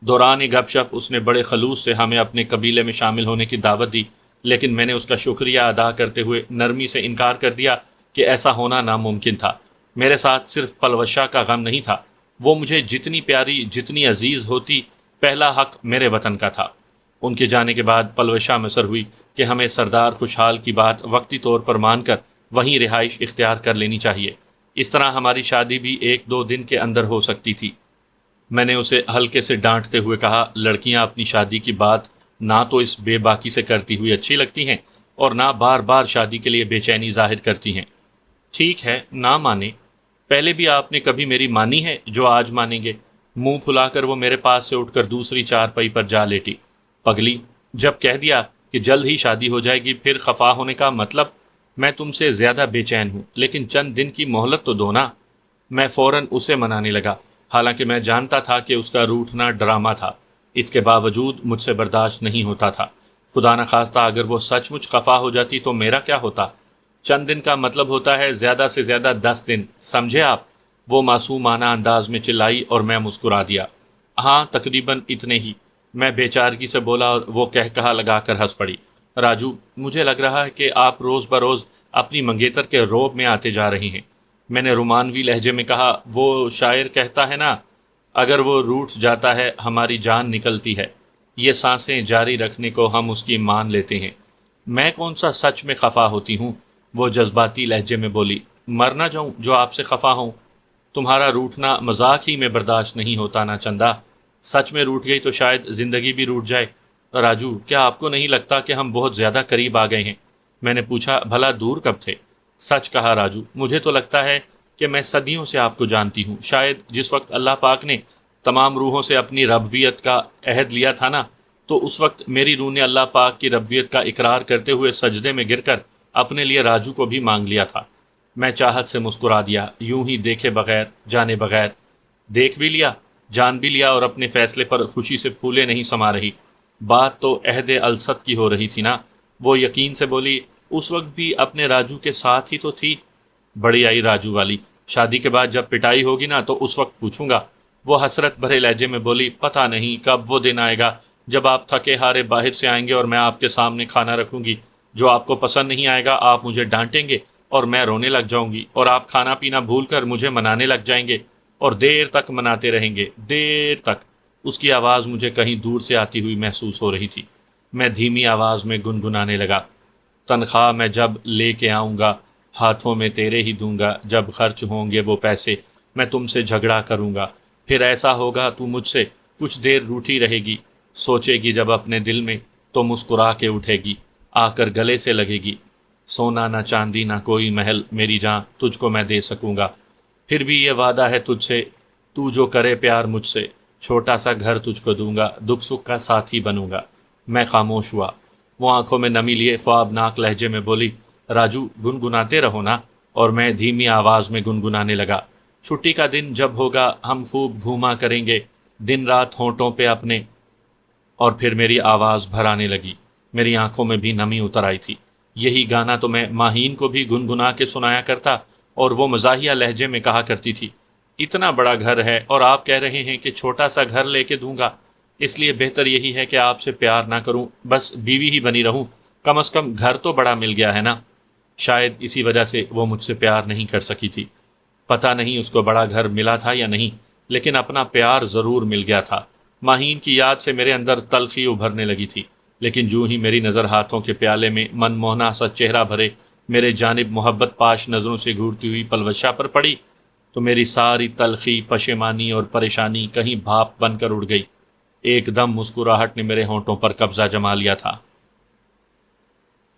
دوران گپ شپ اس نے بڑے خلوص سے ہمیں اپنے قبیلے میں شامل ہونے کی دعوت دی، لیکن میں نے اس کا شکریہ ادا کرتے ہوئے نرمی سے انکار کر دیا کہ ایسا ہونا ناممکن تھا۔ میرے ساتھ صرف پلوشہ کا غم نہیں تھا، وہ مجھے جتنی پیاری جتنی عزیز ہوتی، پہلا حق میرے وطن کا تھا۔ ان کے جانے کے بعد پلوشہ مسر ہوئی کہ ہمیں سردار خوشحال کی بات وقتی طور پر مان کر وہیں رہائش اختیار کر لینی چاہیے۔ اس طرح ہماری شادی بھی 1-2 دن کے اندر ہو سکتی تھی۔ میں نے اسے ہلکے سے ڈانٹتے ہوئے کہا، لڑکیاں اپنی شادی کی بات نہ تو اس بے باکی سے کرتی ہوئی اچھی لگتی ہیں اور نہ بار بار شادی کے لیے بے چینی ظاہر کرتی ہیں۔ ٹھیک ہے، نہ مانے۔ پہلے بھی آپ نے کبھی میری مانی ہے جو آج مانیں گے؟ منہ پھلا کر وہ میرے پاس سے اٹھ کر دوسری چارپائی پر جا لیٹی۔ پگلی، جب کہہ دیا کہ جلد ہی شادی ہو جائے گی پھر خفا ہونے کا مطلب؟ میں تم سے زیادہ بے چین ہوں، لیکن چند دن کی مہلت تو دو نا۔ میں فوراً اسے منانے لگا، حالانکہ میں جانتا تھا کہ اس کا روٹھنا ڈرامہ تھا۔ اس کے باوجود مجھ سے برداشت نہیں ہوتا تھا۔ خدا نخواستہ اگر وہ سچ مچ خفا ہو جاتی تو میرا کیا ہوتا؟ چند دن کا مطلب ہوتا ہے زیادہ سے زیادہ 10 دن، سمجھے آپ؟ وہ معصومانہ انداز میں چلائی اور میں مسکرا دیا۔ ہاں، تقریباً اتنے ہی، میں بے چارگی سے بولا اور وہ کہا لگا کر ہنس پڑی۔ راجو، مجھے لگ رہا ہے کہ آپ روز بروز اپنی منگیتر کے روب میں آتے جا رہی ہیں۔ میں نے رومانوی لہجے میں کہا، وہ شاعر کہتا ہے نا، اگر وہ روٹھ جاتا ہے ہماری جان نکلتی ہے۔ یہ سانسیں جاری رکھنے کو ہم اس کی مان لیتے ہیں۔ میں کون سا سچ میں خفا ہوتی ہوں؟ وہ جذباتی لہجے میں بولی۔ مر نہ جاؤں جو آپ سے خفا ہوں؟ تمہارا روٹھنا مذاق ہی میں برداشت نہیں ہوتا نا چندا۔ سچ میں روٹھ گئی تو شاید زندگی بھی روٹھ جائے۔ راجو، کیا آپ کو نہیں لگتا کہ ہم بہت زیادہ قریب آ گئے ہیں؟ میں نے پوچھا، بھلا دور کب تھے؟ سچ کہا راجو، مجھے تو لگتا ہے کہ میں صدیوں سے آپ کو جانتی ہوں۔ شاید جس وقت اللہ پاک نے تمام روحوں سے اپنی ربویت کا عہد لیا تھا نا، تو اس وقت میری روح نے اللہ پاک کی ربویت کا اقرار کرتے ہوئے سجدے میں گر کر اپنے لیے راجو کو بھی مانگ لیا تھا۔ میں چاہت سے مسکرا دیا، یوں ہی دیکھے بغیر جانے بغیر۔ دیکھ بھی لیا، جان بھی لیا، اور اپنے فیصلے پر خوشی سے پھولے نہیں سما رہی۔ بات تو عہد الست کی ہو رہی تھی نا؟ وہ یقین سے بولی، اس وقت بھی اپنے راجو کے ساتھ ہی تو تھی۔ بڑی آئی راجو والی، شادی کے بعد جب پٹائی ہوگی نا تو اس وقت پوچھوں گا۔ وہ حسرت بھرے لہجے میں بولی، پتہ نہیں کب وہ دن آئے گا جب آپ تھکے ہارے باہر سے آئیں گے اور میں آپ کے سامنے کھانا رکھوں گی۔ جو آپ کو پسند نہیں آئے گا آپ مجھے ڈانٹیں گے اور میں رونے لگ جاؤں گی، اور آپ کھانا پینا بھول کر مجھے منانے لگ جائیں گے، اور دیر تک مناتے رہیں گے، دیر تک۔ اس کی آواز مجھے کہیں دور سے آتی ہوئی محسوس ہو رہی تھی۔ میں دھیمی آواز میں گنگنانے لگا، تنخواہ میں جب لے کے آؤں گا ہاتھوں میں تیرے ہی دوں گا، جب خرچ ہوں گے وہ پیسے میں تم سے جھگڑا کروں گا۔ پھر ایسا ہوگا تو مجھ سے کچھ دیر روٹھی رہے گی، سوچے گی جب اپنے دل میں تو مسکرا کے اٹھے گی، آ کر گلے سے لگے گی۔ سونا نہ چاندی نہ کوئی محل میری جان تجھ کو میں دے سکوں گا، پھر بھی یہ وعدہ ہے تجھ سے، تو جو کرے پیار مجھ سے، چھوٹا سا گھر تجھ کو دوں گا، دکھ سکھ کا ساتھی بنوں گا۔ میں خاموش ہوا۔ وہ آنکھوں میں نمی لیے خوابناک لہجے میں بولی، راجو، گنگناتے رہو نا۔ اور میں دھیمی آواز میں گنگنانے لگا، چھٹی کا دن جب ہوگا ہم خوب گھوما کریں گے دن رات ہونٹوں پہ اپنے۔ اور پھر میری آواز بھر آنے لگی، میری آنکھوں میں بھی نمی اتر آئی تھی۔ یہی گانا تو میں ماہین کو بھی گنگنا کے سنایا کرتا، اور وہ مزاحیہ لہجے میں کہا کرتی تھی، اتنا بڑا گھر ہے اور آپ کہہ رہے ہیں کہ چھوٹا سا گھر لے کے دوں گا، اس لیے بہتر یہی ہے کہ آپ سے پیار نہ کروں، بس بیوی ہی بنی رہوں، کم از کم گھر تو بڑا مل گیا ہے نا۔ شاید اسی وجہ سے وہ مجھ سے پیار نہیں کر سکی تھی۔ پتہ نہیں اس کو بڑا گھر ملا تھا یا نہیں، لیکن اپنا پیار ضرور مل گیا تھا۔ ماہین کی یاد سے میرے اندر تلخی ابھرنے لگی تھی، لیکن جو ہی میری نظر ہاتھوں کے پیالے میں من موہنا سا چہرہ بھرے میرے جانب محبت پاش نظروں سے گھورتی ہوئی پلوشہ پر پڑی تو میری ساری تلخی، پشیمانی اور پریشانی کہیں بھاپ بن کر اڑ گئی۔ ایک دم مسکراہٹ نے میرے ہونٹوں پر قبضہ جما لیا تھا۔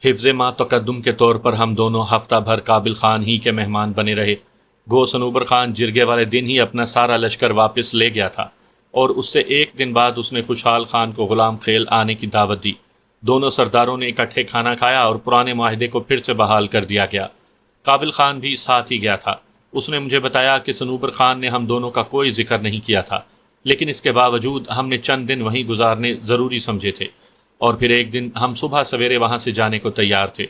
حفظ ما تقدم کے طور پر ہم دونوں ہفتہ بھر قابل خان ہی کے مہمان بنے رہے۔ گو سنوبر خان جرگے والے دن ہی اپنا سارا لشکر واپس لے گیا تھا، اور اس سے ایک دن بعد اس نے خوشحال خان کو غلام خیل آنے کی دعوت دی۔ دونوں سرداروں نے اکٹھے کھانا کھایا اور پرانے معاہدے کو پھر سے بحال کر دیا گیا۔ قابل خان بھی ساتھ ہی گیا تھا۔ اس نے مجھے بتایا کہ سنوبر خان نے ہم دونوں کا کوئی ذکر نہیں کیا تھا، لیکن اس کے باوجود ہم نے چند دن وہیں گزارنے ضروری سمجھے تھے، اور پھر ایک دن ہم صبح سویرے وہاں سے جانے کو تیار تھے۔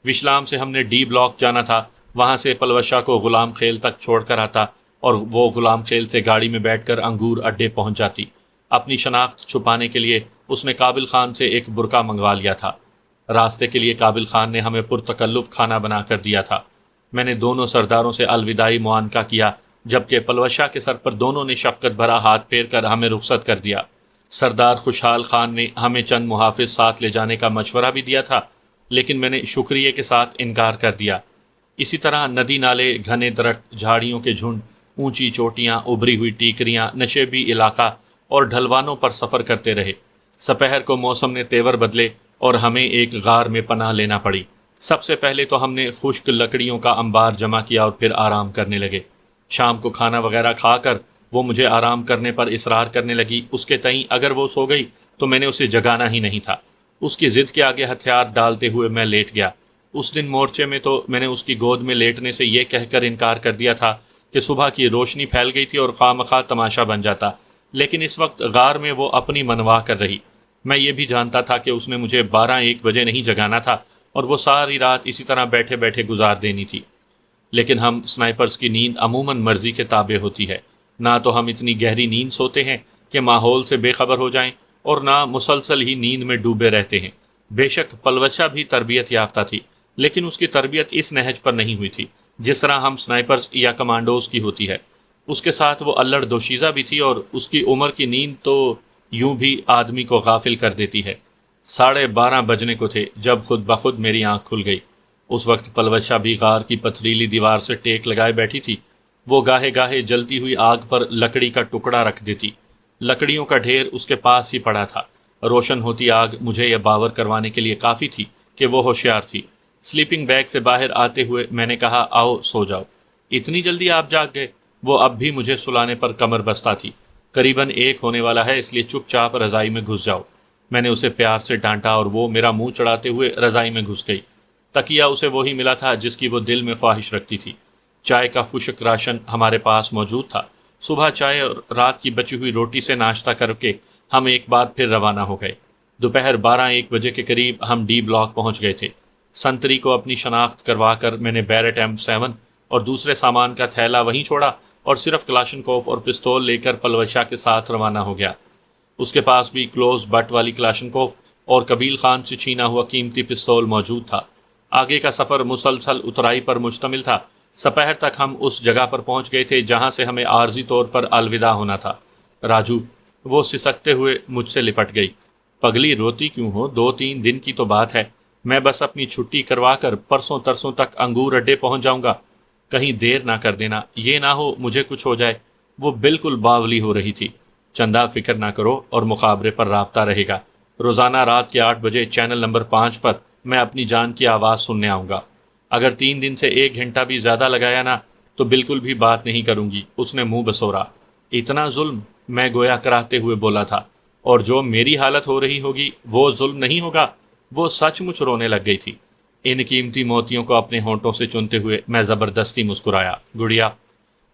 وشلام سے ہم نے ڈی بلاک جانا تھا، وہاں سے پلوشہ کو غلام خیل تک چھوڑ کر آتا، اور وہ غلام خیل سے گاڑی میں بیٹھ کر انگور اڈے پہنچ جاتی۔ اپنی شناخت چھپانے کے لیے اس نے قابل خان سے ایک برقع منگوا لیا تھا۔ راستے کے لیے قابل خان نے ہمیں پرتکلف کھانا بنا کر دیا تھا۔ میں نے دونوں سرداروں سے الوداعی معانقہ کیا، جبکہ پلوشہ کے سر پر دونوں نے شفقت بھرا ہاتھ پھیر کر ہمیں رخصت کر دیا۔ سردار خوشحال خان نے ہمیں چند محافظ ساتھ لے جانے کا مشورہ بھی دیا تھا، لیکن میں نے شکریہ کے ساتھ انکار کر دیا۔ اسی طرح ندی نالے، گھنے درخت، جھاڑیوں کے جھنڈ، اونچی چوٹیاں، ابری ہوئی ٹیکریاں، نشیبی علاقہ اور ڈھلوانوں پر سفر کرتے رہے۔ سپہر کو موسم نے تیور بدلے اور ہمیں ایک غار میں پناہ لینا پڑی۔ سب سے پہلے تو ہم نے خشک لکڑیوں کا انبار جمع کیا اور پھر آرام کرنے لگے۔ شام کو کھانا وغیرہ کھا کر وہ مجھے آرام کرنے پر اصرار کرنے لگی۔ اس کے تئیں اگر وہ سو گئی تو میں نے اسے جگانا ہی نہیں تھا۔ اس کی ضد کے آگے ہتھیار ڈالتے ہوئے میں لیٹ گیا۔ اس دن مورچے میں تو میں نے اس کی گود میں لیٹنے سے یہ کہہ کر انکار کر دیا تھا کہ صبح کی روشنی پھیل گئی تھی اور خواہ مخواہ تماشا بن جاتا، لیکن اس وقت غار میں وہ اپنی منوا کر رہی۔ میں یہ بھی جانتا تھا کہ اس نے مجھے 12-1 بجے نہیں جگانا تھا، اور وہ ساری رات اسی طرح بیٹھے بیٹھے گزار دینی تھی۔ لیکن ہم سنائپرز کی نیند عموماً مرضی کے تابع ہوتی ہے۔ نہ تو ہم اتنی گہری نیند سوتے ہیں کہ ماحول سے بے خبر ہو جائیں، اور نہ مسلسل ہی نیند میں ڈوبے رہتے ہیں۔ بے شک پلوشہ بھی تربیت یافتہ تھی، لیکن اس کی تربیت اس نہج پر نہیں ہوئی تھی جس طرح ہم سنائپرز یا کمانڈوز کی ہوتی ہے۔ اس کے ساتھ وہ الڑ دوشیزہ بھی تھی، اور اس کی عمر کی نیند تو یوں بھی آدمی کو غافل کر دیتی ہے۔ 12:30 بجنے کو تھے جب خود بخود میری آنکھ کھل گئی۔ اس وقت پلوشہ بھی غار کی پتھریلی دیوار سے ٹیک لگائے بیٹھی تھی۔ وہ گاہے گاہے جلتی ہوئی آگ پر لکڑی کا ٹکڑا رکھ دیتی۔ لکڑیوں کا ڈھیر اس کے پاس ہی پڑا تھا۔ روشن ہوتی آگ مجھے یہ باور کروانے کے لیے کافی تھی کہ وہ ہوشیار تھی۔ سلیپنگ بیگ سے باہر آتے ہوئے میں نے کہا، آؤ سو جاؤ۔ اتنی جلدی آپ جاگ گئے؟ وہ اب بھی مجھے سلانے پر کمر بستہ تھی۔ قریباً 1 ہونے والا ہے، اس لیے چپ چاپ رضائی میں گھس جاؤ۔ میں نے اسے پیار سے ڈانٹا اور وہ میرا منہ چڑھاتے ہوئے رضائی میں گھس گئی۔ تکیہ اسے وہی ملا تھا جس کی وہ دل میں خواہش رکھتی تھی۔ چائے کا خشک راشن ہمارے پاس موجود تھا۔ صبح چائے اور رات کی بچی ہوئی روٹی سے ناشتہ کر کے ہم ایک بار پھر روانہ ہو گئے۔ دوپہر 12-1 بجے کے قریب ہم ڈی بلاک پہنچ گئے تھے۔ سنتری کو اپنی شناخت کروا کر میں نے بیرٹ M7 اور دوسرے سامان کا تھیلا وہیں چھوڑا اور صرف کلاشنکوف اور پستول لے کر پلوشہ کے ساتھ روانہ ہو گیا۔ اس کے پاس بھی کلوز بٹ والی کلاشنکوف اور قبیل خان سے چھینا ہوا قیمتی پستول موجود تھا۔ آگے کا سفر مسلسل اترائی پر مشتمل تھا۔ سپہر تک ہم اس جگہ پر پہنچ گئے تھے جہاں سے ہمیں عارضی طور پر الوداع ہونا تھا۔ راجو، وہ سسکتے ہوئے مجھ سے لپٹ گئی۔ پگلی، روتی کیوں ہو؟ 2-3 دن کی تو بات ہے۔ میں بس اپنی چھٹی کروا کر پرسوں ترسوں تک انگور اڈے پہنچ جاؤں گا۔ کہیں دیر نہ کر دینا، یہ نہ ہو مجھے کچھ ہو جائے۔ وہ بالکل باولی ہو رہی تھی۔ چندہ فکر نہ کرو اور مخابرے پر رابطہ رہے گا۔ روزانہ رات کے 8 بجے چینل نمبر 5 پر میں اپنی جان کی آواز سننے آؤں گا۔ اگر 3 دن سے 1 گھنٹہ بھی زیادہ لگایا نا تو بالکل بھی بات نہیں کروں گی۔ اس نے منہ بسورا۔ اتنا ظلم؟ میں گویا کراہتے ہوئے بولا تھا۔ اور جو میری حالت ہو رہی ہوگی وہ ظلم نہیں ہوگا؟ وہ سچ مچ رونے لگ گئی تھی۔ ان قیمتی موتیوں کو اپنے ہونٹوں سے چنتے ہوئے میں زبردستی مسکرایا۔ گڑیا،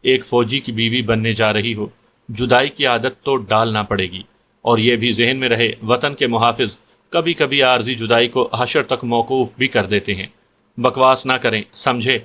ایک فوجی کی بیوی بننے جا رہی ہو، جدائی کی عادت تو ڈالنا پڑے گی، اور یہ بھی ذہن میں رہے وطن کے محافظ کبھی کبھی عارضی جدائی کو حشر تک موقوف بھی کر دیتے ہیں۔ بکواس نہ کریں، سمجھے؟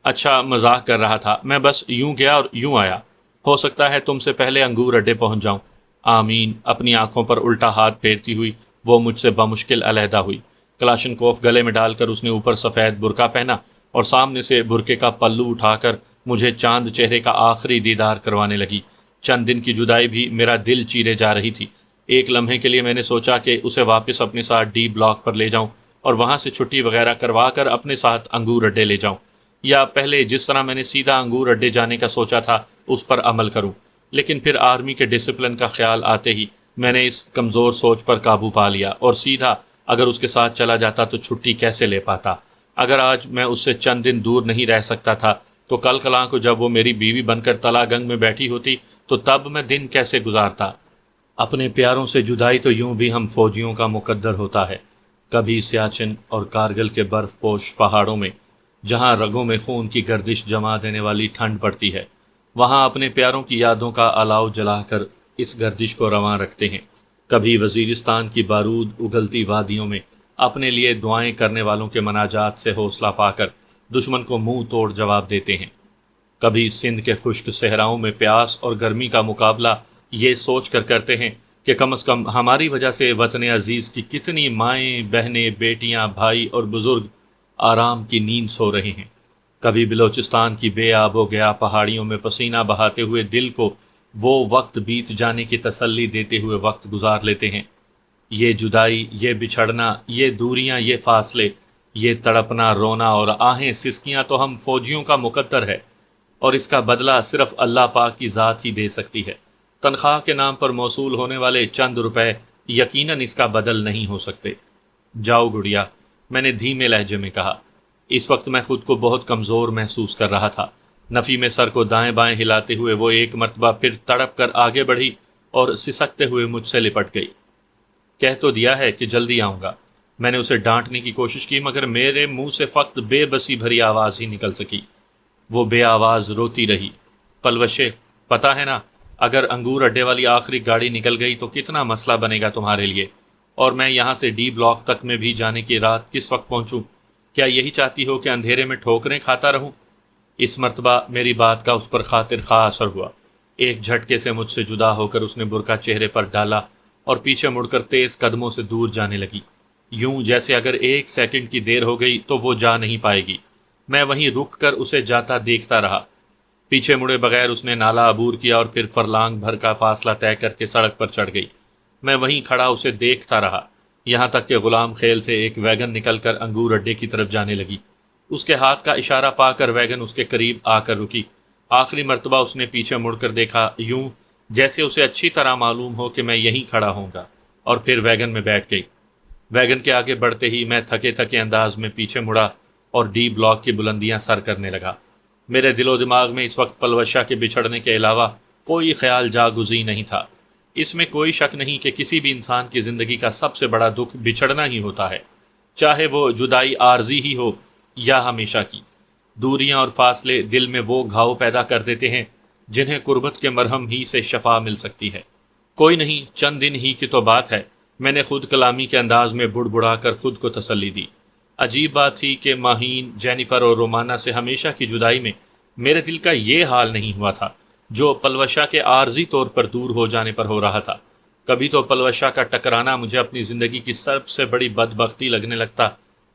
اچھا، مذاق کر رہا تھا، میں بس یوں گیا اور یوں آیا۔ ہو سکتا ہے تم سے پہلے انگور اڈے پہنچ جاؤں۔ آمین۔ اپنی آنکھوں پر الٹا ہاتھ پھیرتی ہوئی وہ مجھ سے بمشکل علیحدہ ہوئی۔ کلاشنکوف گلے میں ڈال کر اس نے اوپر سفید برقع پہنا اور سامنے سے برقعے کا پلو اٹھا کر مجھے چاند چہرے کا آخری دیدار کروانے لگی۔ چند دن کی جدائی بھی میرا دل چیرے جا رہی تھی۔ ایک لمحے کے لیے میں نے سوچا کہ اسے واپس اپنے ساتھ ڈی بلاک پر لے جاؤں اور وہاں سے چھٹی وغیرہ کروا کر اپنے ساتھ انگور اڈے لے جاؤں، یا پہلے جس طرح میں نے سیدھا انگور اڈے جانے کا سوچا تھا اس پر عمل کروں۔ لیکن پھر آرمی کے ڈسپلن کا خیال آتے ہی میں نے اس کمزور سوچ پر قابو پا لیا اور سیدھا اگر اس کے ساتھ چلا جاتا تو چھٹی کیسے لے پاتا۔ اگر آج میں اس سے چند دن دور نہیں رہ سکتا تھا تو کل کلاں کو جب وہ میری بیوی بن کر تلا گنگ میں بیٹھی ہوتی تو تب میں دن کیسے گزارتا؟ اپنے پیاروں سے جدائی تو یوں بھی ہم فوجیوں کا مقدر ہوتا ہے، کبھی سیاچن اور کارگل کے برف پوش پہاڑوں میں جہاں رگوں میں خون کی گردش جما دینے والی ٹھنڈ پڑتی ہے، وہاں اپنے پیاروں کی یادوں کا الاؤ جلا کر اس گردش کو رواں رکھتے ہیں۔ کبھی وزیرستان کی بارود اگلتی وادیوں میں اپنے لیے دعائیں کرنے والوں کے مناجات سے حوصلہ پا کر دشمن کو منہ توڑ جواب دیتے ہیں۔ کبھی سندھ کے خشک صحراؤں میں پیاس اور گرمی کا مقابلہ یہ سوچ کر کرتے ہیں کہ کم از کم ہماری وجہ سے وطن عزیز کی کتنی مائیں بہنیں بیٹیاں بھائی اور بزرگ آرام کی نیند سو رہے ہیں۔ کبھی بلوچستان کی بے آب و گیا پہاڑیوں میں پسینہ بہاتے ہوئے دل کو وہ وقت بیت جانے کی تسلی دیتے ہوئے وقت گزار لیتے ہیں۔ یہ جدائی، یہ بچھڑنا، یہ دوریاں، یہ فاصلے، یہ تڑپنا رونا اور آہیں سسکیاں تو ہم فوجیوں کا مقدر ہے، اور اس کا بدلہ صرف اللہ پاک کی ذات ہی دے سکتی ہے۔ تنخواہ کے نام پر موصول ہونے والے چند روپے یقیناً اس کا بدل نہیں ہو سکتے۔ جاؤ گڑیا، میں نے دھیمے لہجے میں کہا۔ اس وقت میں خود کو بہت کمزور محسوس کر رہا تھا۔ نفی میں سر کو دائیں بائیں ہلاتے ہوئے وہ ایک مرتبہ پھر تڑپ کر آگے بڑھی اور سسکتے ہوئے مجھ سے لپٹ گئی۔ کہہ تو دیا ہے کہ جلدی آؤں گا۔ میں نے اسے ڈانٹنے کی کوشش کی مگر میرے منہ سے فقط بے بسی بھری آواز ہی نکل سکی۔ وہ بے آواز روتی رہی۔ پلوشے، پتہ ہے نا، اگر انگور اڈے والی آخری گاڑی نکل گئی تو کتنا مسئلہ بنے گا تمہارے لیے، اور میں یہاں سے ڈی بلاک تک میں بھی جانے کی رات کس وقت پہنچوں؟ کیا یہی چاہتی ہو کہ اندھیرے میں ٹھوکریں کھاتا رہوں؟ اس مرتبہ میری بات کا اس پر خاطر خواہ اثر ہوا۔ ایک جھٹکے سے مجھ سے جدا ہو کر اس نے برقع چہرے پر ڈالا اور پیچھے مڑ کر تیز قدموں سے دور جانے لگی، یوں جیسے اگر ایک سیکنڈ کی دیر ہو گئی تو وہ جا نہیں پائے گی۔ میں وہیں رک کر اسے جاتا دیکھتا رہا۔ پیچھے مڑے بغیر اس نے نالا عبور کیا اور پھر فرلانگ بھر کا فاصلہ طے کر کے سڑک پر چڑھ گئی۔ میں وہیں کھڑا اسے دیکھتا رہا، یہاں تک کہ غلام خیل سے ایک ویگن نکل کر انگور اڈے کی طرف جانے لگی۔ اس کے ہاتھ کا اشارہ پا کر ویگن اس کے قریب آ کر رکی۔ آخری مرتبہ اس نے پیچھے مڑ کر دیکھا، یوں جیسے اسے اچھی طرح معلوم ہو کہ میں یہیں کھڑا ہوں گا، اور پھر ویگن میں بیٹھ گئی۔ ویگن کے آگے بڑھتے ہی میں تھکے تھکے انداز میں پیچھے مڑا اور ڈی بلاک کی بلندیاں سر کرنے لگا۔ میرے دل و دماغ میں اس وقت پلوشہ کے بچھڑنے کے علاوہ کوئی خیال جاگزی نہیں تھا۔ اس میں کوئی شک نہیں کہ کسی بھی انسان کی زندگی کا سب سے بڑا دکھ بچھڑنا ہی ہوتا ہے، چاہے وہ جدائی عارضی ہی ہو یا ہمیشہ کی۔ دوریاں اور فاصلے دل میں وہ گھاؤ پیدا کر دیتے ہیں جنہیں قربت کے مرہم ہی سے شفا مل سکتی ہے۔ کوئی نہیں، چند دن ہی کی تو بات ہے، میں نے خود کلامی کے انداز میں بڑبڑا کر خود کو تسلی دی۔ عجیب بات تھی کہ ماہین، جینیفر اور رومانہ سے ہمیشہ کی جدائی میں میرے دل کا یہ حال نہیں ہوا تھا جو پلوشہ کے عارضی طور پر دور ہو جانے پر ہو رہا تھا۔ کبھی تو پلوشہ کا ٹکرانا مجھے اپنی زندگی کی سب سے بڑی بدبختی لگنے لگتا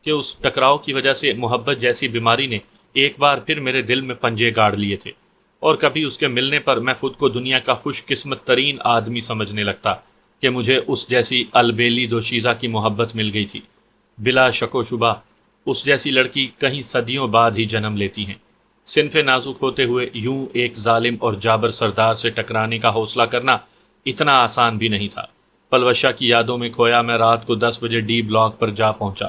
کہ اس ٹکراؤ کی وجہ سے محبت جیسی بیماری نے ایک بار پھر میرے دل میں پنجے گاڑ لیے تھے، اور کبھی اس کے ملنے پر میں خود کو دنیا کا خوش قسمت ترین آدمی سمجھنے لگتا کہ مجھے اس جیسی البیلی دوشیزہ کی محبت مل گئی تھی۔ بلا شک و شبہ اس جیسی لڑکی کہیں صدیوں بعد ہی جنم لیتی ہیں۔ صنف نازک ہوتے ہوئے یوں ایک ظالم اور جابر سردار سے ٹکرانے کا حوصلہ کرنا اتنا آسان بھی نہیں تھا۔ پلوشہ کی یادوں میں کھویا میں رات کو 10 بجے ڈی بلاک پر جا پہنچا۔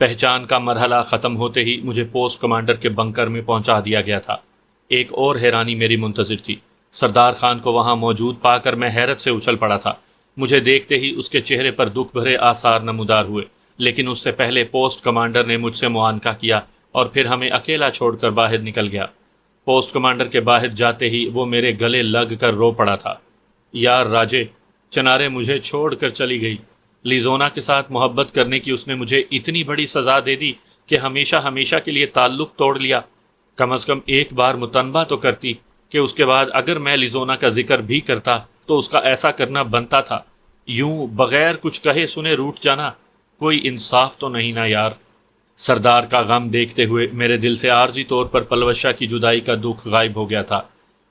پہچان کا مرحلہ ختم ہوتے ہی مجھے پوسٹ کمانڈر کے بنکر میں پہنچا دیا گیا تھا۔ ایک اور حیرانی میری منتظر تھی۔ سردار خان کو وہاں موجود پا کر میں حیرت سے اچھل پڑا تھا۔ مجھے دیکھتے ہی اس کے چہرے پر دکھ بھرے آثار نمودار ہوئے، لیکن اس سے پہلے پوسٹ کمانڈر نے مجھ سے معانقہ کیا اور پھر ہمیں اکیلا چھوڑ کر باہر نکل گیا۔ پوسٹ کمانڈر کے باہر جاتے ہی وہ میرے گلے لگ کر رو پڑا تھا۔ یار راجے، چنارے مجھے چھوڑ کر چلی گئی۔ لیزونا کے ساتھ محبت کرنے کی اس نے مجھے اتنی بڑی سزا دے دی کہ ہمیشہ ہمیشہ کے لیے تعلق توڑ لیا۔ کم از کم ایک بار متنبہ تو کرتی کہ اس کے بعد اگر میں لیزونا کا ذکر بھی کرتا تو اس کا ایسا کرنا بنتا تھا۔ یوں بغیر کچھ کہے سنے روٹ جانا کوئی انصاف تو نہیں نا یار۔ سردار کا غم دیکھتے ہوئے میرے دل سے عارضی طور پر پلوشہ کی جدائی کا دکھ غائب ہو گیا تھا۔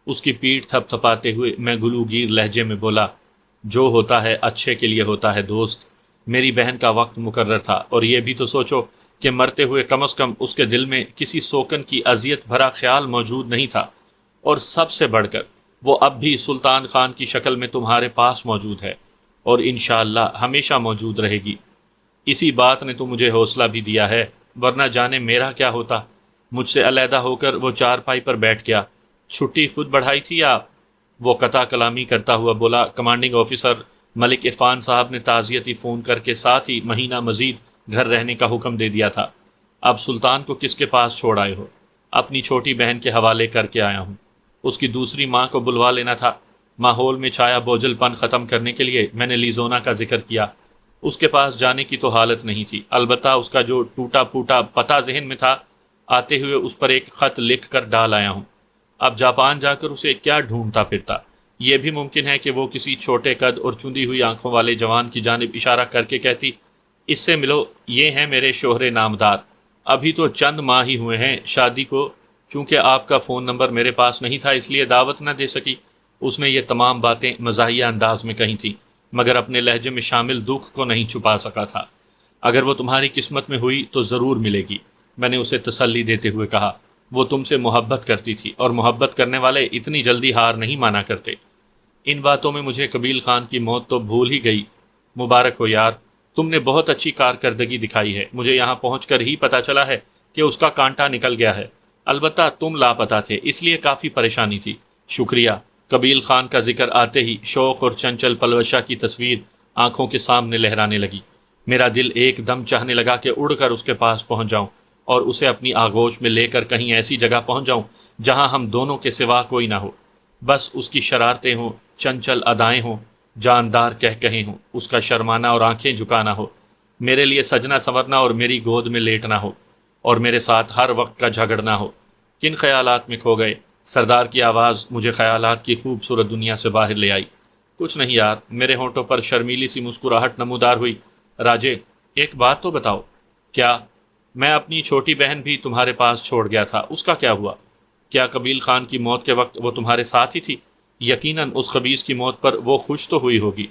اس کی پیٹھ تھپ تھپاتے ہوئے میں گلوگیر لہجے میں بولا، جو ہوتا ہے اچھے کے لیے ہوتا ہے دوست۔ میری بہن کا وقت مقرر تھا، اور یہ بھی تو سوچو کہ مرتے ہوئے کم از کم اس کے دل میں کسی سوکن کی اذیت بھرا خیال موجود نہیں تھا، اور سب سے بڑھ کر وہ اب بھی سلطان خان کی شکل میں تمہارے پاس موجود ہے، اور انشاءاللہ ہمیشہ موجود رہے گی۔ اسی بات نے تو مجھے حوصلہ بھی دیا ہے، ورنہ جانے میرا کیا ہوتا۔ مجھ سے علیحدہ ہو کر وہ چارپائی پر بیٹھ گیا۔ چھٹی خود بڑھائی تھی یا؟ وہ قطع کلامی کرتا ہوا بولا، کمانڈنگ آفیسر ملک عرفان صاحب نے تعزیتی فون کر کے ساتھ ہی مہینہ مزید گھر رہنے کا حکم دے دیا تھا۔ اب سلطان کو کس کے پاس چھوڑ آئے ہو؟ اپنی چھوٹی بہن کے حوالے کر کے آیا ہوں۔ اس کی دوسری ماں کو بلوا لینا تھا۔ ماحول میں چھایا بوجھل پن ختم کرنے کے لیے میں نے لیزونا کا ذکر کیا۔ اس کے پاس جانے کی تو حالت نہیں تھی، البتہ اس کا جو ٹوٹا پھوٹا پتہ ذہن میں تھا، آتے ہوئے اس پر ایک خط لکھ کر ڈال آیا ہوں۔ اب جاپان جا کر اسے کیا ڈھونڈتا پھرتا؟ یہ بھی ممکن ہے کہ وہ کسی چھوٹے قد اور چندی ہوئی آنکھوں والے جوان کی جانب اشارہ کر کے کہتی، اس سے ملو، یہ ہیں میرے شوہر نامدار، ابھی تو چند ماہ ہی ہوئے ہیں شادی کو، چونکہ آپ کا فون نمبر میرے پاس نہیں تھا اس لیے دعوت نہ دے سکی۔ اس نے یہ تمام باتیں مزاحیہ انداز میں کہی تھیں، مگر اپنے لہجے میں شامل دکھ کو نہیں چھپا سکا تھا۔ اگر وہ تمہاری قسمت میں ہوئی تو ضرور ملے گی، میں نے اسے تسلی دیتے ہوئے کہا۔ وہ تم سے محبت کرتی تھی، اور محبت کرنے والے اتنی جلدی ہار نہیں مانا کرتے۔ ان باتوں میں مجھے قبیل خان کی موت تو بھول ہی گئی۔ مبارک ہو یار، تم نے بہت اچھی کارکردگی دکھائی ہے۔ مجھے یہاں پہنچ کر ہی پتا چلا ہے کہ اس کا کانٹا نکل گیا ہے، البتہ تم لاپتہ تھے، اس لیے کافی پریشانی تھی۔ شکریہ۔ قبیل خان کا ذکر آتے ہی شوق اور چنچل پلوشہ کی تصویر آنکھوں کے سامنے لہرانے لگی۔ میرا دل ایک دم چاہنے لگا کہ اڑ کر اس کے پاس پہنچ جاؤں اور اسے اپنی آغوش میں لے کر کہیں ایسی جگہ پہنچ جاؤں جہاں ہم دونوں کے سوا کوئی نہ ہو۔ بس اس کی شرارتیں ہوں، چنچل ادائیں ہوں، جاندار کہے ہوں، اس کا شرمانا اور آنکھیں جھکانا ہو، میرے لیے سجنا سنورنا اور میری گود میں لیٹنا ہو، اور میرے ساتھ ہر وقت کا جھگڑنا ہو۔ کن خیالات میں کھو گئے؟ سردار کی آواز مجھے خیالات کی خوبصورت دنیا سے باہر لے آئی۔ کچھ نہیں یار، میرے ہونٹوں پر شرمیلی سی مسکراہٹ نمودار ہوئی۔ راجے، ایک بات تو بتاؤ۔ کیا؟ میں اپنی چھوٹی بہن بھی تمہارے پاس چھوڑ گیا تھا، اس کا کیا ہوا؟ کیا قبیل خان کی موت کے وقت وہ تمہارے ساتھ ہی تھی؟ یقیناً اس خبیث کی موت پر وہ خوش تو ہوئی ہوگی۔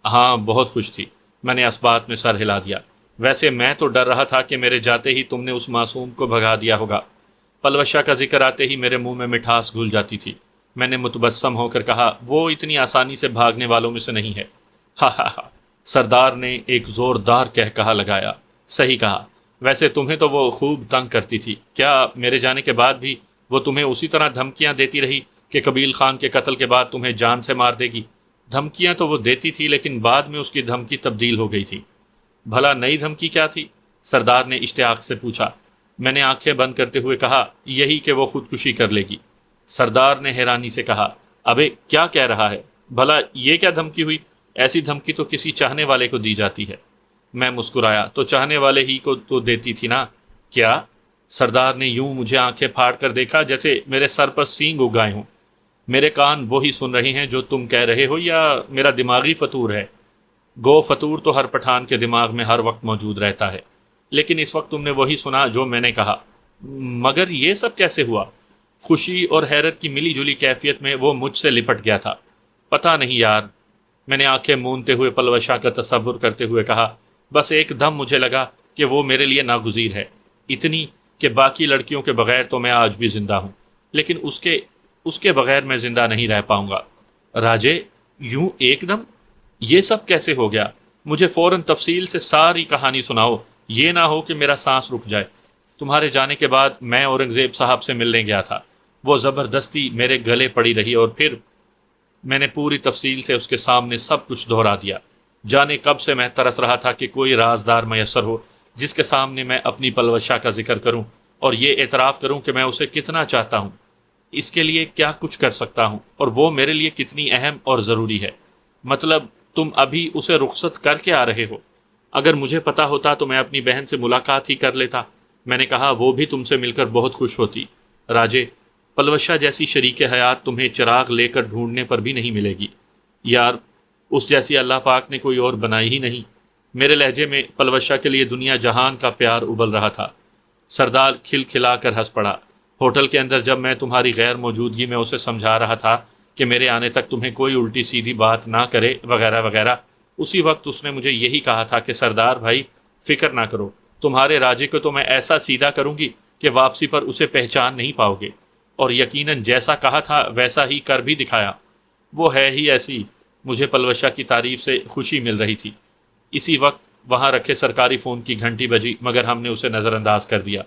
ہاں، بہت خوش تھی۔ میں نے اس بات میں سر ہلا دیا۔ ویسے میں تو ڈر رہا تھا کہ میرے جاتے ہی تم نے اس معصوم کو بھگا دیا ہوگا۔ پلوشہ کا ذکر آتے ہی میرے منہ میں مٹھاس گھل جاتی تھی۔ میں نے متبسم ہو کر کہا، وہ اتنی آسانی سے بھاگنے والوں میں سے نہیں ہے۔ ہا ہا ہا، سردار نے ایک زوردار کہا لگایا۔ صحیح کہا۔ ویسے تمہیں تو وہ خوب تنگ کرتی تھی، کیا میرے جانے کے بعد بھی وہ تمہیں اسی طرح دھمکیاں دیتی رہی کہ قبیل خان کے قتل کے بعد تمہیں جان سے مار دے گی؟ دھمکیاں تو وہ دیتی تھی، لیکن بعد میں اس کی دھمکی تبدیل ہو گئی تھی۔ بھلا نئی دھمکی کیا تھی؟ سردار نے اشتیاق سے پوچھا۔ میں نے آنکھیں بند کرتے ہوئے کہا، یہی کہ وہ خودکشی کر لے گی۔ سردار نے حیرانی سے کہا، ابے کیا کہہ رہا ہے؟ بھلا یہ کیا دھمکی ہوئی؟ ایسی دھمکی تو کسی چاہنے والے کو دی جاتی ہے۔ میں مسکرایا، تو چاہنے والے ہی کو تو دیتی تھی نا؟ کیا؟ سردار نے یوں مجھے آنکھیں پھاڑ کر دیکھا جیسے میرے سر پر سینگ اگائے ہوں۔ میرے کان وہی سن رہے ہیں جو تم کہہ رہے ہو، یا میرا دماغی فطور ہے؟ گو فطور تو ہر پٹھان کے دماغ میں ہر وقت موجود رہتا ہے، لیکن اس وقت تم نے وہی سنا جو میں نے کہا۔ مگر یہ سب کیسے ہوا؟ خوشی اور حیرت کی ملی جلی کیفیت میں وہ مجھ سے لپٹ گیا تھا۔ پتہ نہیں یار، میں نے آنکھیں مونتے ہوئے پلوشہ کا تصور کرتے ہوئے کہا، بس ایک دم مجھے لگا کہ وہ میرے لیے ناگزیر ہے، اتنی کہ باقی لڑکیوں کے بغیر تو میں آج بھی زندہ ہوں، لیکن اس کے بغیر میں زندہ نہیں رہ پاؤں گا۔ راجے، یوں ایک دم یہ سب کیسے ہو گیا؟ مجھے فوراً تفصیل سے ساری کہانی سناؤ، یہ نہ ہو کہ میرا سانس رک جائے۔ تمہارے جانے کے بعد میں اورنگزیب صاحب سے ملنے گیا تھا، وہ زبردستی میرے گلے پڑی رہی، اور پھر میں نے پوری تفصیل سے اس کے سامنے سب کچھ دہرا دیا۔ جانے کب سے میں ترس رہا تھا کہ کوئی رازدار میسر ہو جس کے سامنے میں اپنی پلوشہ کا ذکر کروں اور یہ اعتراف کروں کہ میں اسے کتنا چاہتا ہوں، اس کے لیے کیا کچھ کر سکتا ہوں، اور وہ میرے لیے کتنی اہم اور ضروری ہے۔ مطلب تم ابھی اسے رخصت کر کے آ رہے ہو؟ اگر مجھے پتا ہوتا تو میں اپنی بہن سے ملاقات ہی کر لیتا۔ میں نے کہا، وہ بھی تم سے مل کر بہت خوش ہوتی۔ راجے، پلوشہ جیسی شریک حیات تمہیں چراغ لے کر ڈھونڈنے پر بھی نہیں ملے گی یار، اس جیسی اللہ پاک نے کوئی اور بنائی ہی نہیں۔ میرے لہجے میں پلوشہ کے لیے دنیا جہان کا پیار ابل رہا تھا۔ سردار کھل کھلا کر ہنس پڑا۔ ہوٹل کے اندر جب میں تمہاری غیر موجودگی میں اسے سمجھا رہا تھا کہ میرے آنے تک تمہیں کوئی الٹی سیدھی بات نہ کرے وغیرہ وغیرہ، اسی وقت اس نے مجھے یہی کہا تھا کہ سردار بھائی فکر نہ کرو، تمہارے راجے کو تو میں ایسا سیدھا کروں گی کہ واپسی پر اسے پہچان نہیں پاؤ گے۔ اور یقیناً جیسا کہا تھا ویسا ہی کر بھی دکھایا۔ وہ ہے ہی ایسی۔ مجھے پلوشہ کی تعریف سے خوشی مل رہی تھی۔ اسی وقت وہاں رکھے سرکاری فون کی گھنٹی بجی، مگر ہم نے اسے نظر انداز کر دیا۔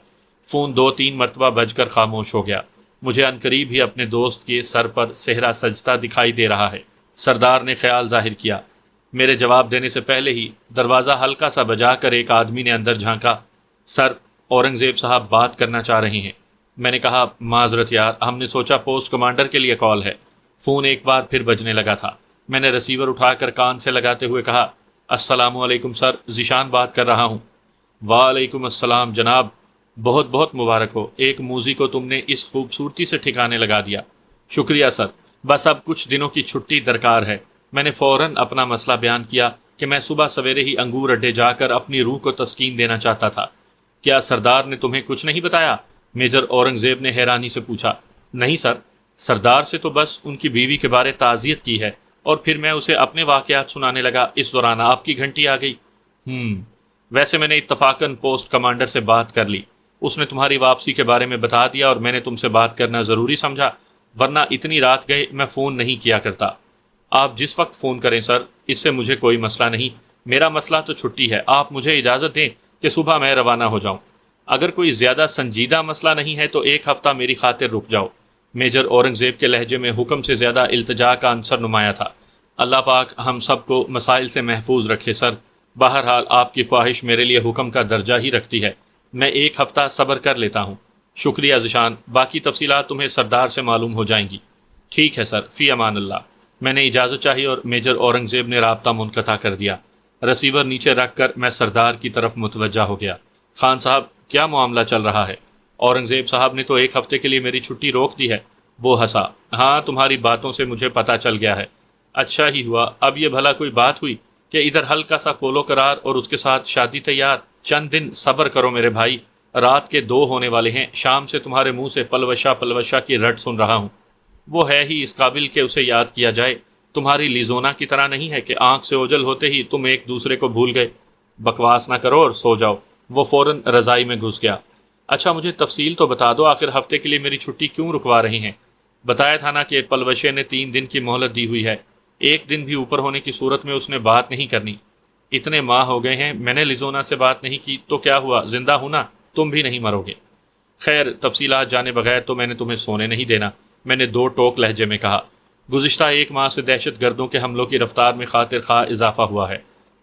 فون 2-3 مرتبہ بج کر خاموش ہو گیا۔ مجھے عنقریب ہی اپنے دوست کے سر پر صحرا سجدہ دکھائی دے رہا ہے۔ سردار نے خیال ظاہر کیا۔ میرے جواب دینے سے پہلے ہی دروازہ ہلکا سا بجا کر ایک آدمی نے اندر جھانکا۔ سر، اورنگزیب صاحب بات کرنا چاہ رہے ہیں۔ میں نے کہا معذرت یار، ہم نے سوچا پوسٹ کمانڈر کے لیے کال ہے۔ فون ایک بار پھر بجنے لگا تھا۔ میں نے ریسیور اٹھا کر کان سے لگاتے ہوئے کہا، السلام علیکم سر، ذیشان بات کر رہا ہوں۔ وعلیکم السلام جناب، بہت بہت مبارک ہو، ایک موذی کو تم نے اس خوبصورتی سے ٹھکانے لگا دیا۔ شکریہ سر، بس اب کچھ دنوں کی چھٹی درکار ہے۔ میں نے فوراً اپنا مسئلہ بیان کیا کہ میں صبح سویرے ہی انگور اڈے جا کر اپنی روح کو تسکین دینا چاہتا تھا۔ کیا سردار نے تمہیں کچھ نہیں بتایا؟ میجر اورنگزیب نے حیرانی سے پوچھا۔ نہیں سر، سردار سے تو بس ان کی بیوی کے بارے تعزیت کی ہے، اور پھر میں اسے اپنے واقعات سنانے لگا، اس دوران آپ کی گھنٹی آ گئی۔ ویسے میں نے اتفاقاً پوسٹ کمانڈر سے بات کر لی، اس نے تمہاری واپسی کے بارے میں بتا دیا، اور میں نے تم سے بات کرنا ضروری سمجھا، ورنہ اتنی رات گئے میں فون نہیں کیا کرتا۔ آپ جس وقت فون کریں سر، اس سے مجھے کوئی مسئلہ نہیں، میرا مسئلہ تو چھٹی ہے۔ آپ مجھے اجازت دیں کہ صبح میں روانہ ہو جاؤں۔ اگر کوئی زیادہ سنجیدہ مسئلہ نہیں ہے تو ایک ہفتہ میری خاطر رک جاؤ۔ میجر اورنگزیب کے لہجے میں حکم سے زیادہ التجا کا عنصر نمایاں تھا۔ اللہ پاک ہم سب کو مسائل سے محفوظ رکھے سر، بہرحال آپ کی خواہش میرے لیے حکم کا درجہ ہی رکھتی ہے، میں ایک ہفتہ صبر کر لیتا ہوں۔ شکریہ ذیشان، باقی تفصیلات تمہیں سردار سے معلوم ہو جائیں گی۔ ٹھیک ہے سر، فی امان اللہ۔ میں نے اجازت چاہی اور میجر اورنگزیب نے رابطہ منقطع کر دیا۔ ریسیور نیچے رکھ کر میں سردار کی طرف متوجہ ہو گیا۔ خان صاحب، کیا معاملہ چل رہا ہے؟ اورنگزیب صاحب نے تو ایک ہفتے کے لیے میری چھٹی روک دی ہے۔ وہ ہنسا۔ ہاں، تمہاری باتوں سے مجھے پتہ چل گیا ہے۔ اچھا ہی ہوا، اب یہ بھلا کوئی بات ہوئی کہ ادھر ہلکا سا کولو قرار اور اس کے ساتھ شادی تیار۔ چند دن صبر کرو میرے بھائی، رات کے 2 ہونے والے ہیں، شام سے تمہارے منہ سے پلوشا پلوشا کی رٹ سن رہا ہوں۔ وہ ہے ہی اس قابل کہ اسے یاد کیا جائے، تمہاری لیزونا کی طرح نہیں ہے کہ آنکھ سے اوجل ہوتے ہی تم ایک دوسرے کو بھول گئے۔ بکواس نہ کرو اور سو جاؤ۔ وہ فوراً رضائی میں گھس گیا۔ اچھا مجھے تفصیل تو بتا دو، آخر ہفتے کے لیے میری چھٹی کیوں رکوا رہے ہیں؟ بتایا تھا نا کہ پلوشے نے 3 دن کی مہلت دی ہوئی ہے، ایک دن بھی اوپر ہونے کی صورت میں اس نے بات نہیں کرنی۔ اتنے ماہ ہو گئے ہیں میں نے لیزونا سے بات نہیں کی، تو کیا ہوا، زندہ ہوں نا، تم بھی نہیں مرو گے۔ خیر، تفصیلات جانے بغیر تو میں نے تمہیں سونے نہیں دینا، میں نے 2 ٹوک لہجے میں کہا۔ گزشتہ 1 ماہ سے دہشت گردوں کے حملوں کی رفتار میں خاطر خواہ اضافہ ہوا ہے۔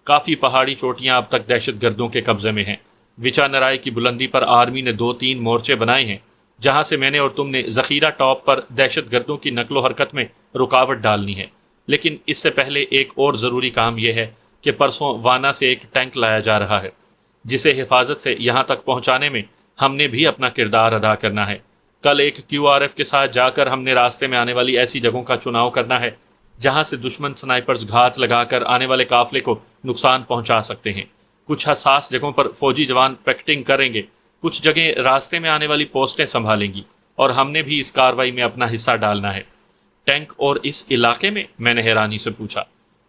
کافی پہاڑی چوٹیاں اب تک دہشت گردوں کے قبضے میں ہیں۔ وچا نرائی کی بلندی پر آرمی نے 2-3 مورچے بنائے ہیں، جہاں سے میں نے اور تم نے ذخیرہ ٹاپ پر دہشت گردوں کی نقل و حرکت میں رکاوٹ ڈالنی ہے۔ لیکن اس سے پہلے ایک اور ضروری کام یہ ہے کہ پرسوں وانا سے ایک ٹینک لایا جا رہا ہے، جسے حفاظت سے یہاں تک پہنچانے میں ہم نے بھی اپنا کردار ادا کرنا ہے۔ کل ایک QRF کے ساتھ جا کر ہم نے راستے میں آنے والی ایسی جگہوں کا چناؤ کرنا ہے جہاں سے دشمن سنائپرز گھات لگا کر آنے والے قافلے کو نقصان پہنچا سکتے ہیں۔ کچھ حساس جگہوں پر فوجی جوان پیکٹنگ کریں گے، کچھ جگہیں راستے میں آنے والی پوسٹیں سنبھالیں گی، اور ہم نے بھی اس کارروائی میں اپنا حصہ ڈالنا ہے۔ ٹینک اور اس علاقے میں نے حیرانی سے پوچھا۔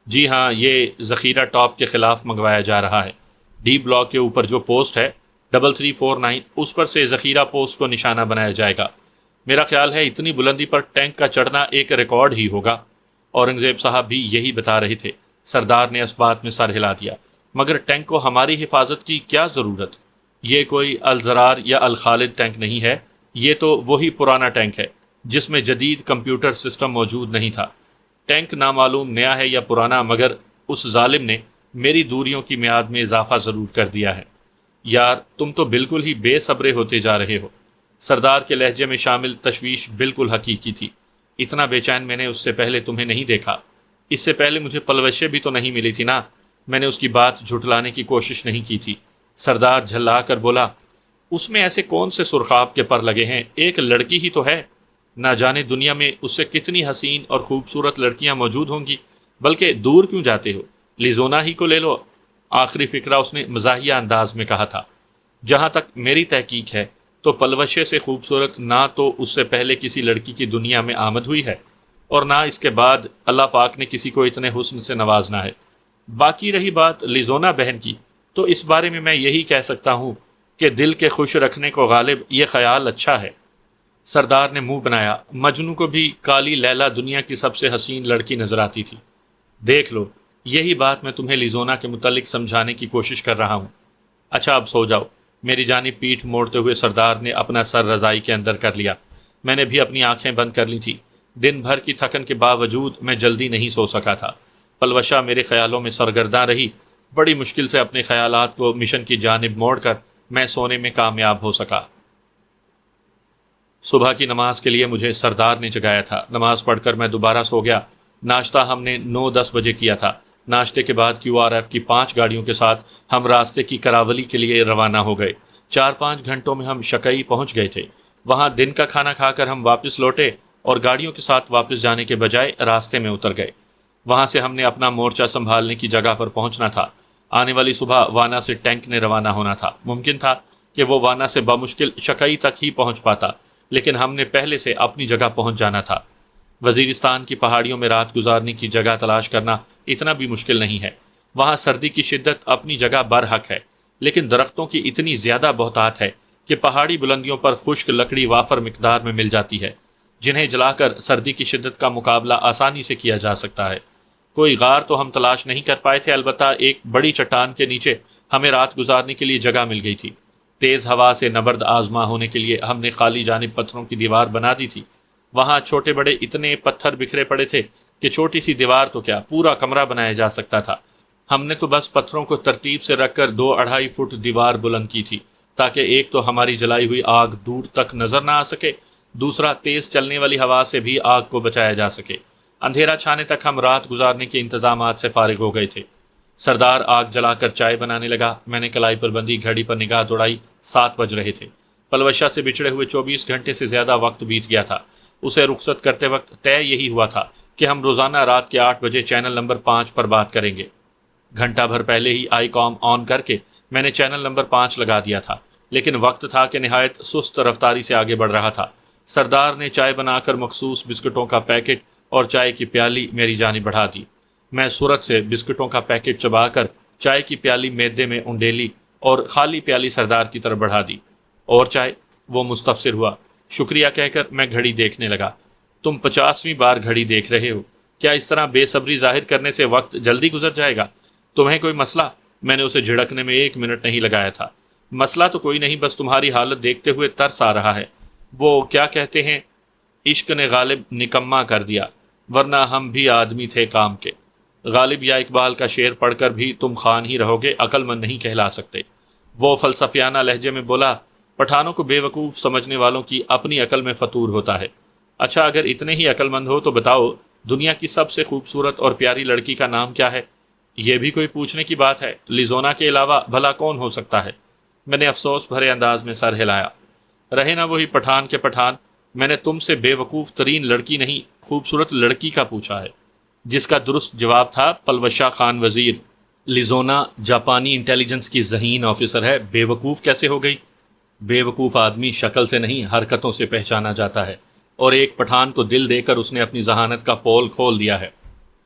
جی ہاں، یہ ذخیرہ ٹاپ کے خلاف منگوایا جا رہا ہے۔ ڈی بلاک کے اوپر جو پوسٹ ہے 3349، اس پر سے ذخیرہ پوسٹ کو نشانہ بنایا جائے گا۔ میرا خیال ہے اتنی بلندی پر ٹینک کا چڑھنا ایک ریکارڈ ہی ہوگا۔ اورنگزیب صاحب بھی یہی بتا رہے تھے۔ سردار نے اس بات میں سر ہلا دیا۔ مگر ٹینک کو ہماری حفاظت کی کیا ضرورت؟ یہ کوئی الزرار یا الخالد ٹینک نہیں ہے، یہ تو وہی پرانا ٹینک ہے جس میں جدید کمپیوٹر سسٹم موجود نہیں تھا۔ ٹینک نامعلوم نیا ہے یا پرانا، مگر اس ظالم نے میری دوریوں کی میعاد میں اضافہ ضرور کر دیا ہے۔ یار تم تو بالکل ہی بے صبرے ہوتے جا رہے ہو۔ سردار کے لہجے میں شامل تشویش بالکل حقیقی تھی۔ اتنا بے چین میں نے اس سے پہلے تمہیں نہیں دیکھا۔ اس سے پہلے مجھے پلوشیں بھی تو نہیں ملی تھی نا۔ میں نے اس کی بات جھٹلانے کی کوشش نہیں کی تھی۔ سردار جھلا کر بولا، اس میں ایسے کون سے سرخاب کے پر لگے ہیں، ایک لڑکی ہی تو ہے۔ نہ جانے دنیا میں اس سے کتنی حسین اور خوبصورت لڑکیاں موجود ہوں گی، بلکہ دور کیوں جاتے ہو، لیزونا ہی کو لے لو۔ آخری فقرہ اس نے مزاحیہ انداز میں کہا تھا۔ جہاں تک میری تحقیق ہے تو پلوشے سے خوبصورت نہ تو اس سے پہلے کسی لڑکی کی دنیا میں آمد ہوئی ہے، اور نہ اس کے بعد اللہ پاک نے کسی کو اتنے حسن سے نوازنا ہے۔ باقی رہی بات لیزونا بہن کی، تو اس بارے میں یہی کہہ سکتا ہوں کہ دل کے خوش رکھنے کو غالب یہ خیال اچھا ہے۔ سردار نے منہ بنایا۔ مجنوں کو بھی کالی لیلا دنیا کی سب سے حسین لڑکی نظر آتی تھی۔ دیکھ لو، یہی بات میں تمہیں لیزونا کے متعلق سمجھانے کی کوشش کر رہا ہوں۔ اچھا اب سو جاؤ، میری جانب پیٹھ موڑتے ہوئے سردار نے اپنا سر رضائی کے اندر کر لیا۔ میں نے بھی اپنی آنکھیں بند کر لی تھی۔ دن بھر کی تھکن کے باوجود میں جلدی نہیں سو سکا تھا۔ پلوشہ میرے خیالوں میں سرگرداں رہی۔ بڑی مشکل سے اپنے خیالات کو مشن کی جانب موڑ کر میں سونے میں کامیاب ہو سکا۔ صبح کی نماز کے لیے مجھے سردار نے جگایا تھا۔ نماز پڑھ کر میں دوبارہ سو گیا۔ ناشتہ ہم نے 9-10 بجے کیا تھا۔ ناشتے کے بعد QRF کی 5 گاڑیوں کے ساتھ ہم راستے کی کراولی کے لیے روانہ ہو گئے۔ 4-5 گھنٹوں میں ہم شکئی پہنچ گئے تھے۔ وہاں دن کا کھانا کھا کر ہم واپس لوٹے اور گاڑیوں کے ساتھ واپس جانے کے بجائے راستے میں اتر گئے۔ وہاں سے ہم نے اپنا مورچہ سنبھالنے کی جگہ پر پہنچنا تھا۔ آنے والی صبح وانا سے ٹینک نے روانہ ہونا تھا۔ ممکن تھا کہ وہ وانا سے بمشکل شکئی تک ہی پہنچ پاتا، لیکن ہم نے پہلے سے اپنی جگہ پہنچ جانا تھا۔ وزیرستان کی پہاڑیوں میں رات گزارنے کی جگہ تلاش کرنا اتنا بھی مشکل نہیں ہے۔ وہاں سردی کی شدت اپنی جگہ برحق ہے، لیکن درختوں کی اتنی زیادہ بہتات ہے کہ پہاڑی بلندیوں پر خشک لکڑی وافر مقدار میں مل جاتی ہے، جنہیں جلا کر سردی کی شدت کا مقابلہ آسانی سے کیا جا سکتا ہے۔ کوئی غار تو ہم تلاش نہیں کر پائے تھے، البتہ ایک بڑی چٹان کے نیچے ہمیں رات گزارنے کے لیے جگہ مل گئی تھی۔ تیز ہوا سے نبرد آزما ہونے کے لیے ہم نے خالی جانب پتھروں کی دیوار بنا دی تھی۔ وہاں چھوٹے بڑے اتنے پتھر بکھرے پڑے تھے کہ چھوٹی سی دیوار تو کیا پورا کمرہ بنایا جا سکتا تھا۔ ہم نے تو بس پتھروں کو ترتیب سے رکھ کر 2-2.5 فٹ دیوار بلند کی تھی، تاکہ ایک تو ہماری جلائی ہوئی آگ دور تک نظر نہ آ سکے، دوسرا تیز چلنے والی ہوا سے بھی آگ کو بچایا جا سکے۔ اندھیرا چھانے تک ہم رات گزارنے کے انتظامات سے فارغ ہو گئے تھے۔ سردار آگ جلا کر چائے بنانے لگا۔ میں نے کلائی پر بندی گھڑی پر نگاہ دوڑائی، 7 بج رہے تھے۔ پلوشہ سے بچھڑے ہوئے 24 گھنٹے سے زیادہ وقت بیت گیا تھا۔ اسے رخصت کرتے وقت طے یہی ہوا تھا کہ ہم روزانہ رات کے 8 بجے چینل نمبر 5 پر بات کریں گے۔ گھنٹہ بھر پہلے ہی آئی کام آن کر کے میں نے چینل نمبر 5 لگا دیا تھا، لیکن وقت تھا کہ نہایت سست رفتاری سے آگے بڑھ رہا تھا۔ سردار نے چائے بنا کر مخصوص بسکٹوں کا پیکٹ اور چائے کی پیالی میری جانب بڑھا دی۔ میں سرعت سے بسکٹوں کا پیکٹ چبا کر چائے کی پیالی میدے میں انڈیلی اور خالی پیالی سردار کی طرف بڑھا دی۔ اور چائے؟ وہ مستفسر ہوا۔ شکریہ کہہ کر میں گھڑی دیکھنے لگا۔ تم 50ویں بار گھڑی دیکھ رہے ہو، کیا اس طرح بے صبری ظاہر کرنے سے وقت جلدی گزر جائے گا؟ تمہیں کوئی مسئلہ؟ میں نے اسے جھڑکنے میں 1 منٹ نہیں لگایا تھا۔ مسئلہ تو کوئی نہیں، بس تمہاری حالت دیکھتے ہوئے ترس آ رہا ہے۔ وہ کیا کہتے ہیں، عشق نے غالب نکما کر دیا، ورنہ ہم بھی آدمی تھے کام کے۔ غالب یا اقبال کا شعر پڑھ کر بھی تم خان ہی رہو گے، عقل مند نہیں کہلا سکتے۔ وہ فلسفیانہ لہجے میں بولا، پٹھانوں کو بے وقوف سمجھنے والوں کی اپنی عقل میں فطور ہوتا ہے۔ اچھا، اگر اتنے ہی عقل مند ہو تو بتاؤ، دنیا کی سب سے خوبصورت اور پیاری لڑکی کا نام کیا ہے؟ یہ بھی کوئی پوچھنے کی بات ہے؟ لیزونا کے علاوہ بھلا کون ہو سکتا ہے؟ میں نے افسوس بھرے انداز میں سر ہلایا۔ رہے نا وہی پٹھان کے پٹھان، میں نے تم سے بے وقوف ترین لڑکی نہیں، خوبصورت لڑکی کا پوچھا ہے، جس کا درست جواب تھا پلوشہ خان وزیر۔ لیزونا جاپانی انٹیلیجنس کی ذہین آفیسر ہے، بے وقوف کیسے ہو گئی؟ بے وقوف آدمی شکل سے نہیں حرکتوں سے پہچانا جاتا ہے، اور ایک پٹھان کو دل دے کر اس نے اپنی ذہانت کا پول کھول دیا ہے۔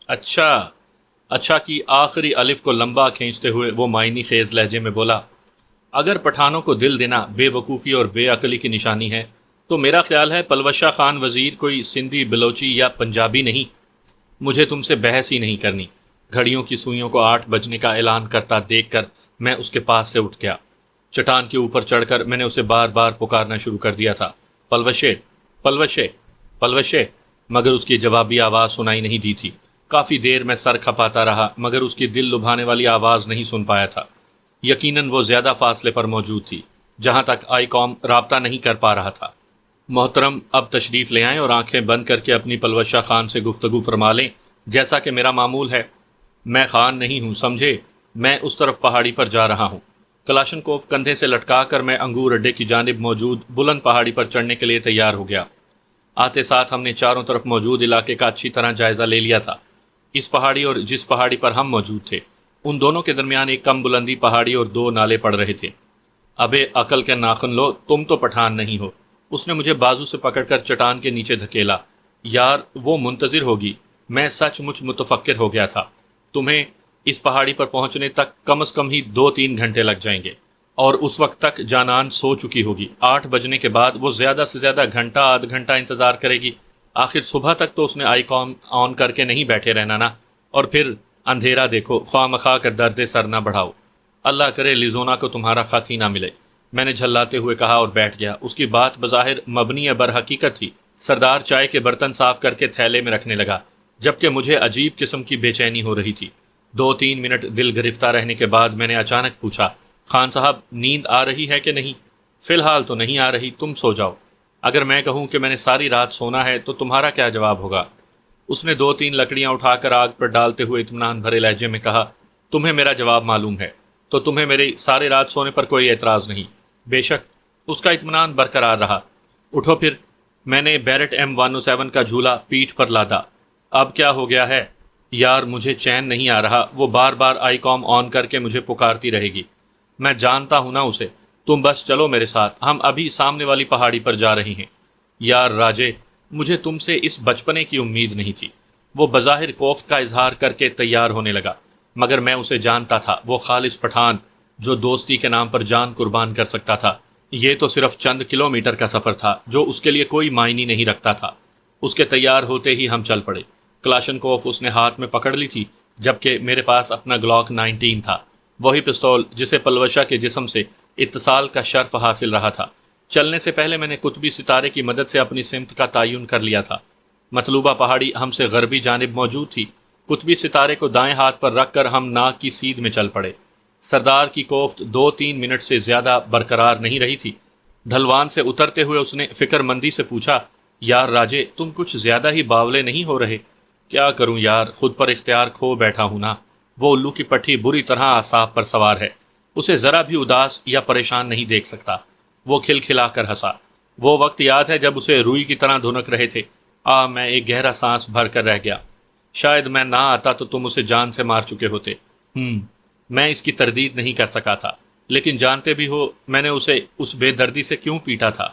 اچھا کی آخری الف کو لمبا کھینچتے ہوئے وہ معنی خیز لہجے میں بولا، اگر پٹھانوں کو دل دینا بے وقوفی اور بے عقلی کی نشانی ہے تو میرا خیال ہے پلوشہ خان وزیر کوئی سندھی، بلوچی یا پنجابی نہیں۔ مجھے تم سے بحث ہی نہیں کرنی۔ گھڑیوں کی سوئیوں کو 8 بجنے کا اعلان کرتا دیکھ کر میں اس کے پاس سے اٹھ گیا۔ چٹان کے اوپر چڑھ کر میں نے اسے بار بار پکارنا شروع کر دیا تھا، پلوشے، پلوشے، پلوشے، مگر اس کی جوابی آواز سنائی نہیں دی تھی۔ کافی دیر میں سر کھپاتا رہا، مگر اس کی دل لبھانے والی آواز نہیں سن پایا تھا۔ یقیناً وہ زیادہ فاصلے پر موجود تھی، جہاں تک آئی کام رابطہ نہیں کر پا رہا تھا۔ محترم، اب تشریف لے آئیں اور آنکھیں بند کر کے اپنی پلوشہ خان سے گفتگو فرما لیں، جیسا کہ میرا معمول ہے۔ میں خان نہیں ہوں، سمجھے؟ میں اس طرف پہاڑی پر جا رہا ہوں۔ کلاشنکوف کندھے سے لٹکا کر میں انگور اڈے کی جانب موجود بلند پہاڑی پر چڑھنے کے لیے تیار ہو گیا۔ آتے ساتھ ہم نے چاروں طرف موجود علاقے کا اچھی طرح جائزہ لے لیا تھا۔ اس پہاڑی اور جس پہاڑی پر ہم موجود تھے، ان دونوں کے درمیان ایک کم بلندی پہاڑی اور 2 نالے پڑ رہے تھے۔ ابے عقل کے ناخن لو، تم تو پٹھان نہیں ہو۔ اس نے مجھے بازو سے پکڑ کر چٹان کے نیچے دھکیلا۔ یار، وہ منتظر ہوگی۔ میں سچ مچ متفکر ہو گیا تھا۔ تمہیں اس پہاڑی پر پہنچنے تک کم از کم ہی 2-3 گھنٹے لگ جائیں گے، اور اس وقت تک جانان سو چکی ہوگی۔ 8 بجنے کے بعد وہ زیادہ سے زیادہ گھنٹہ آدھ گھنٹہ انتظار کرے گی۔ آخر صبح تک تو اس نے آئی کام آن کر کے نہیں بیٹھے رہنا نا۔ اور پھر اندھیرا دیکھو، خواہ مخواہ کا درد سر نہ بڑھاؤ۔ اللہ کرے لیزونا کو تمہارا خط ہی نہ ملے۔ میں نے جھلاتے ہوئے کہا اور بیٹھ گیا۔ اس کی بات بظاہر مبنی بر حقیقت تھی۔ سردار چائے کے برتن صاف کر کے تھیلے میں رکھنے لگا، جبکہ مجھے عجیب قسم کی بے چینی ہو رہی تھی۔ 2-3 منٹ دل گرفتہ رہنے کے بعد میں نے اچانک پوچھا، خان صاحب نیند آ رہی ہے کہ نہیں؟ فی الحال تو نہیں آ رہی، تم سو جاؤ۔ اگر میں کہوں کہ میں نے ساری رات سونا ہے تو تمہارا کیا جواب ہوگا؟ اس نے 2-3 لکڑیاں اٹھا کر آگ پر ڈالتے ہوئے اطمینان بھرے لہجے میں کہا، تمہیں میرا جواب معلوم ہے تو تمہیں میری ساری رات سونے پر کوئی اعتراض نہیں؟ بے شک۔ اس کا اطمینان برقرار رہا۔ اٹھو پھر۔ میں نے بیرٹ M107 کا جھولا پیٹھ پر لادا۔ اب کیا ہو گیا ہے؟ یار مجھے چین نہیں آ رہا، وہ بار بار آئی کام آن کر کے مجھے پکارتی رہے گی۔ میں جانتا ہوں نا اسے، تم بس چلو میرے ساتھ، ہم ابھی سامنے والی پہاڑی پر جا رہی ہیں۔ یار راجے، مجھے تم سے اس بچپنے کی امید نہیں تھی۔ وہ بظاہر کوفت کا اظہار کر کے تیار ہونے لگا، مگر میں اسے جانتا تھا، وہ خالص پٹھان جو دوستی کے نام پر جان قربان کر سکتا تھا۔ یہ تو صرف چند کلومیٹر کا سفر تھا جو اس کے لیے کوئی معنی نہیں رکھتا تھا۔ اس کے تیار ہوتے ہی ہم چل پڑے۔ کلاشنکوف اس نے ہاتھ میں پکڑ لی تھی، جبکہ میرے پاس اپنا گلاک 19 تھا، وہی پستول جسے پلوشہ کے جسم سے اتصال کا شرف حاصل رہا تھا۔ چلنے سے پہلے میں نے قطبی ستارے کی مدد سے اپنی سمت کا تعین کر لیا تھا۔ مطلوبہ پہاڑی ہم سے غربی جانب موجود تھی۔ قطبی ستارے کو دائیں ہاتھ پر رکھ کر ہم ناک کی سیدھ میں چل پڑے۔ سردار کی کوفت 2-3 منٹ سے زیادہ برقرار نہیں رہی تھی۔ ڈھلوان سے اترتے ہوئے اس نے فکر مندی سے پوچھا، یار راجے، تم کچھ زیادہ ہی باولے نہیں ہو رہے؟ کیا کروں یار، خود پر اختیار کھو بیٹھا ہوں نا۔ وہ الو کی پٹھی بری طرح اعصاب پر سوار ہے، اسے ذرا بھی اداس یا پریشان نہیں دیکھ سکتا۔ وہ کھلکھلا کر ہنسا۔ وہ وقت یاد ہے جب اسے روئی کی طرح دھنک رہے تھے؟ میں ایک گہرا سانس بھر کر رہ گیا۔ شاید میں نہ آتا تو تم اسے جان سے مار چکے ہوتے۔ میں اس کی تردید نہیں کر سکا تھا، لیکن جانتے بھی ہو میں نے اسے اس بے دردی سے کیوں پیٹا تھا۔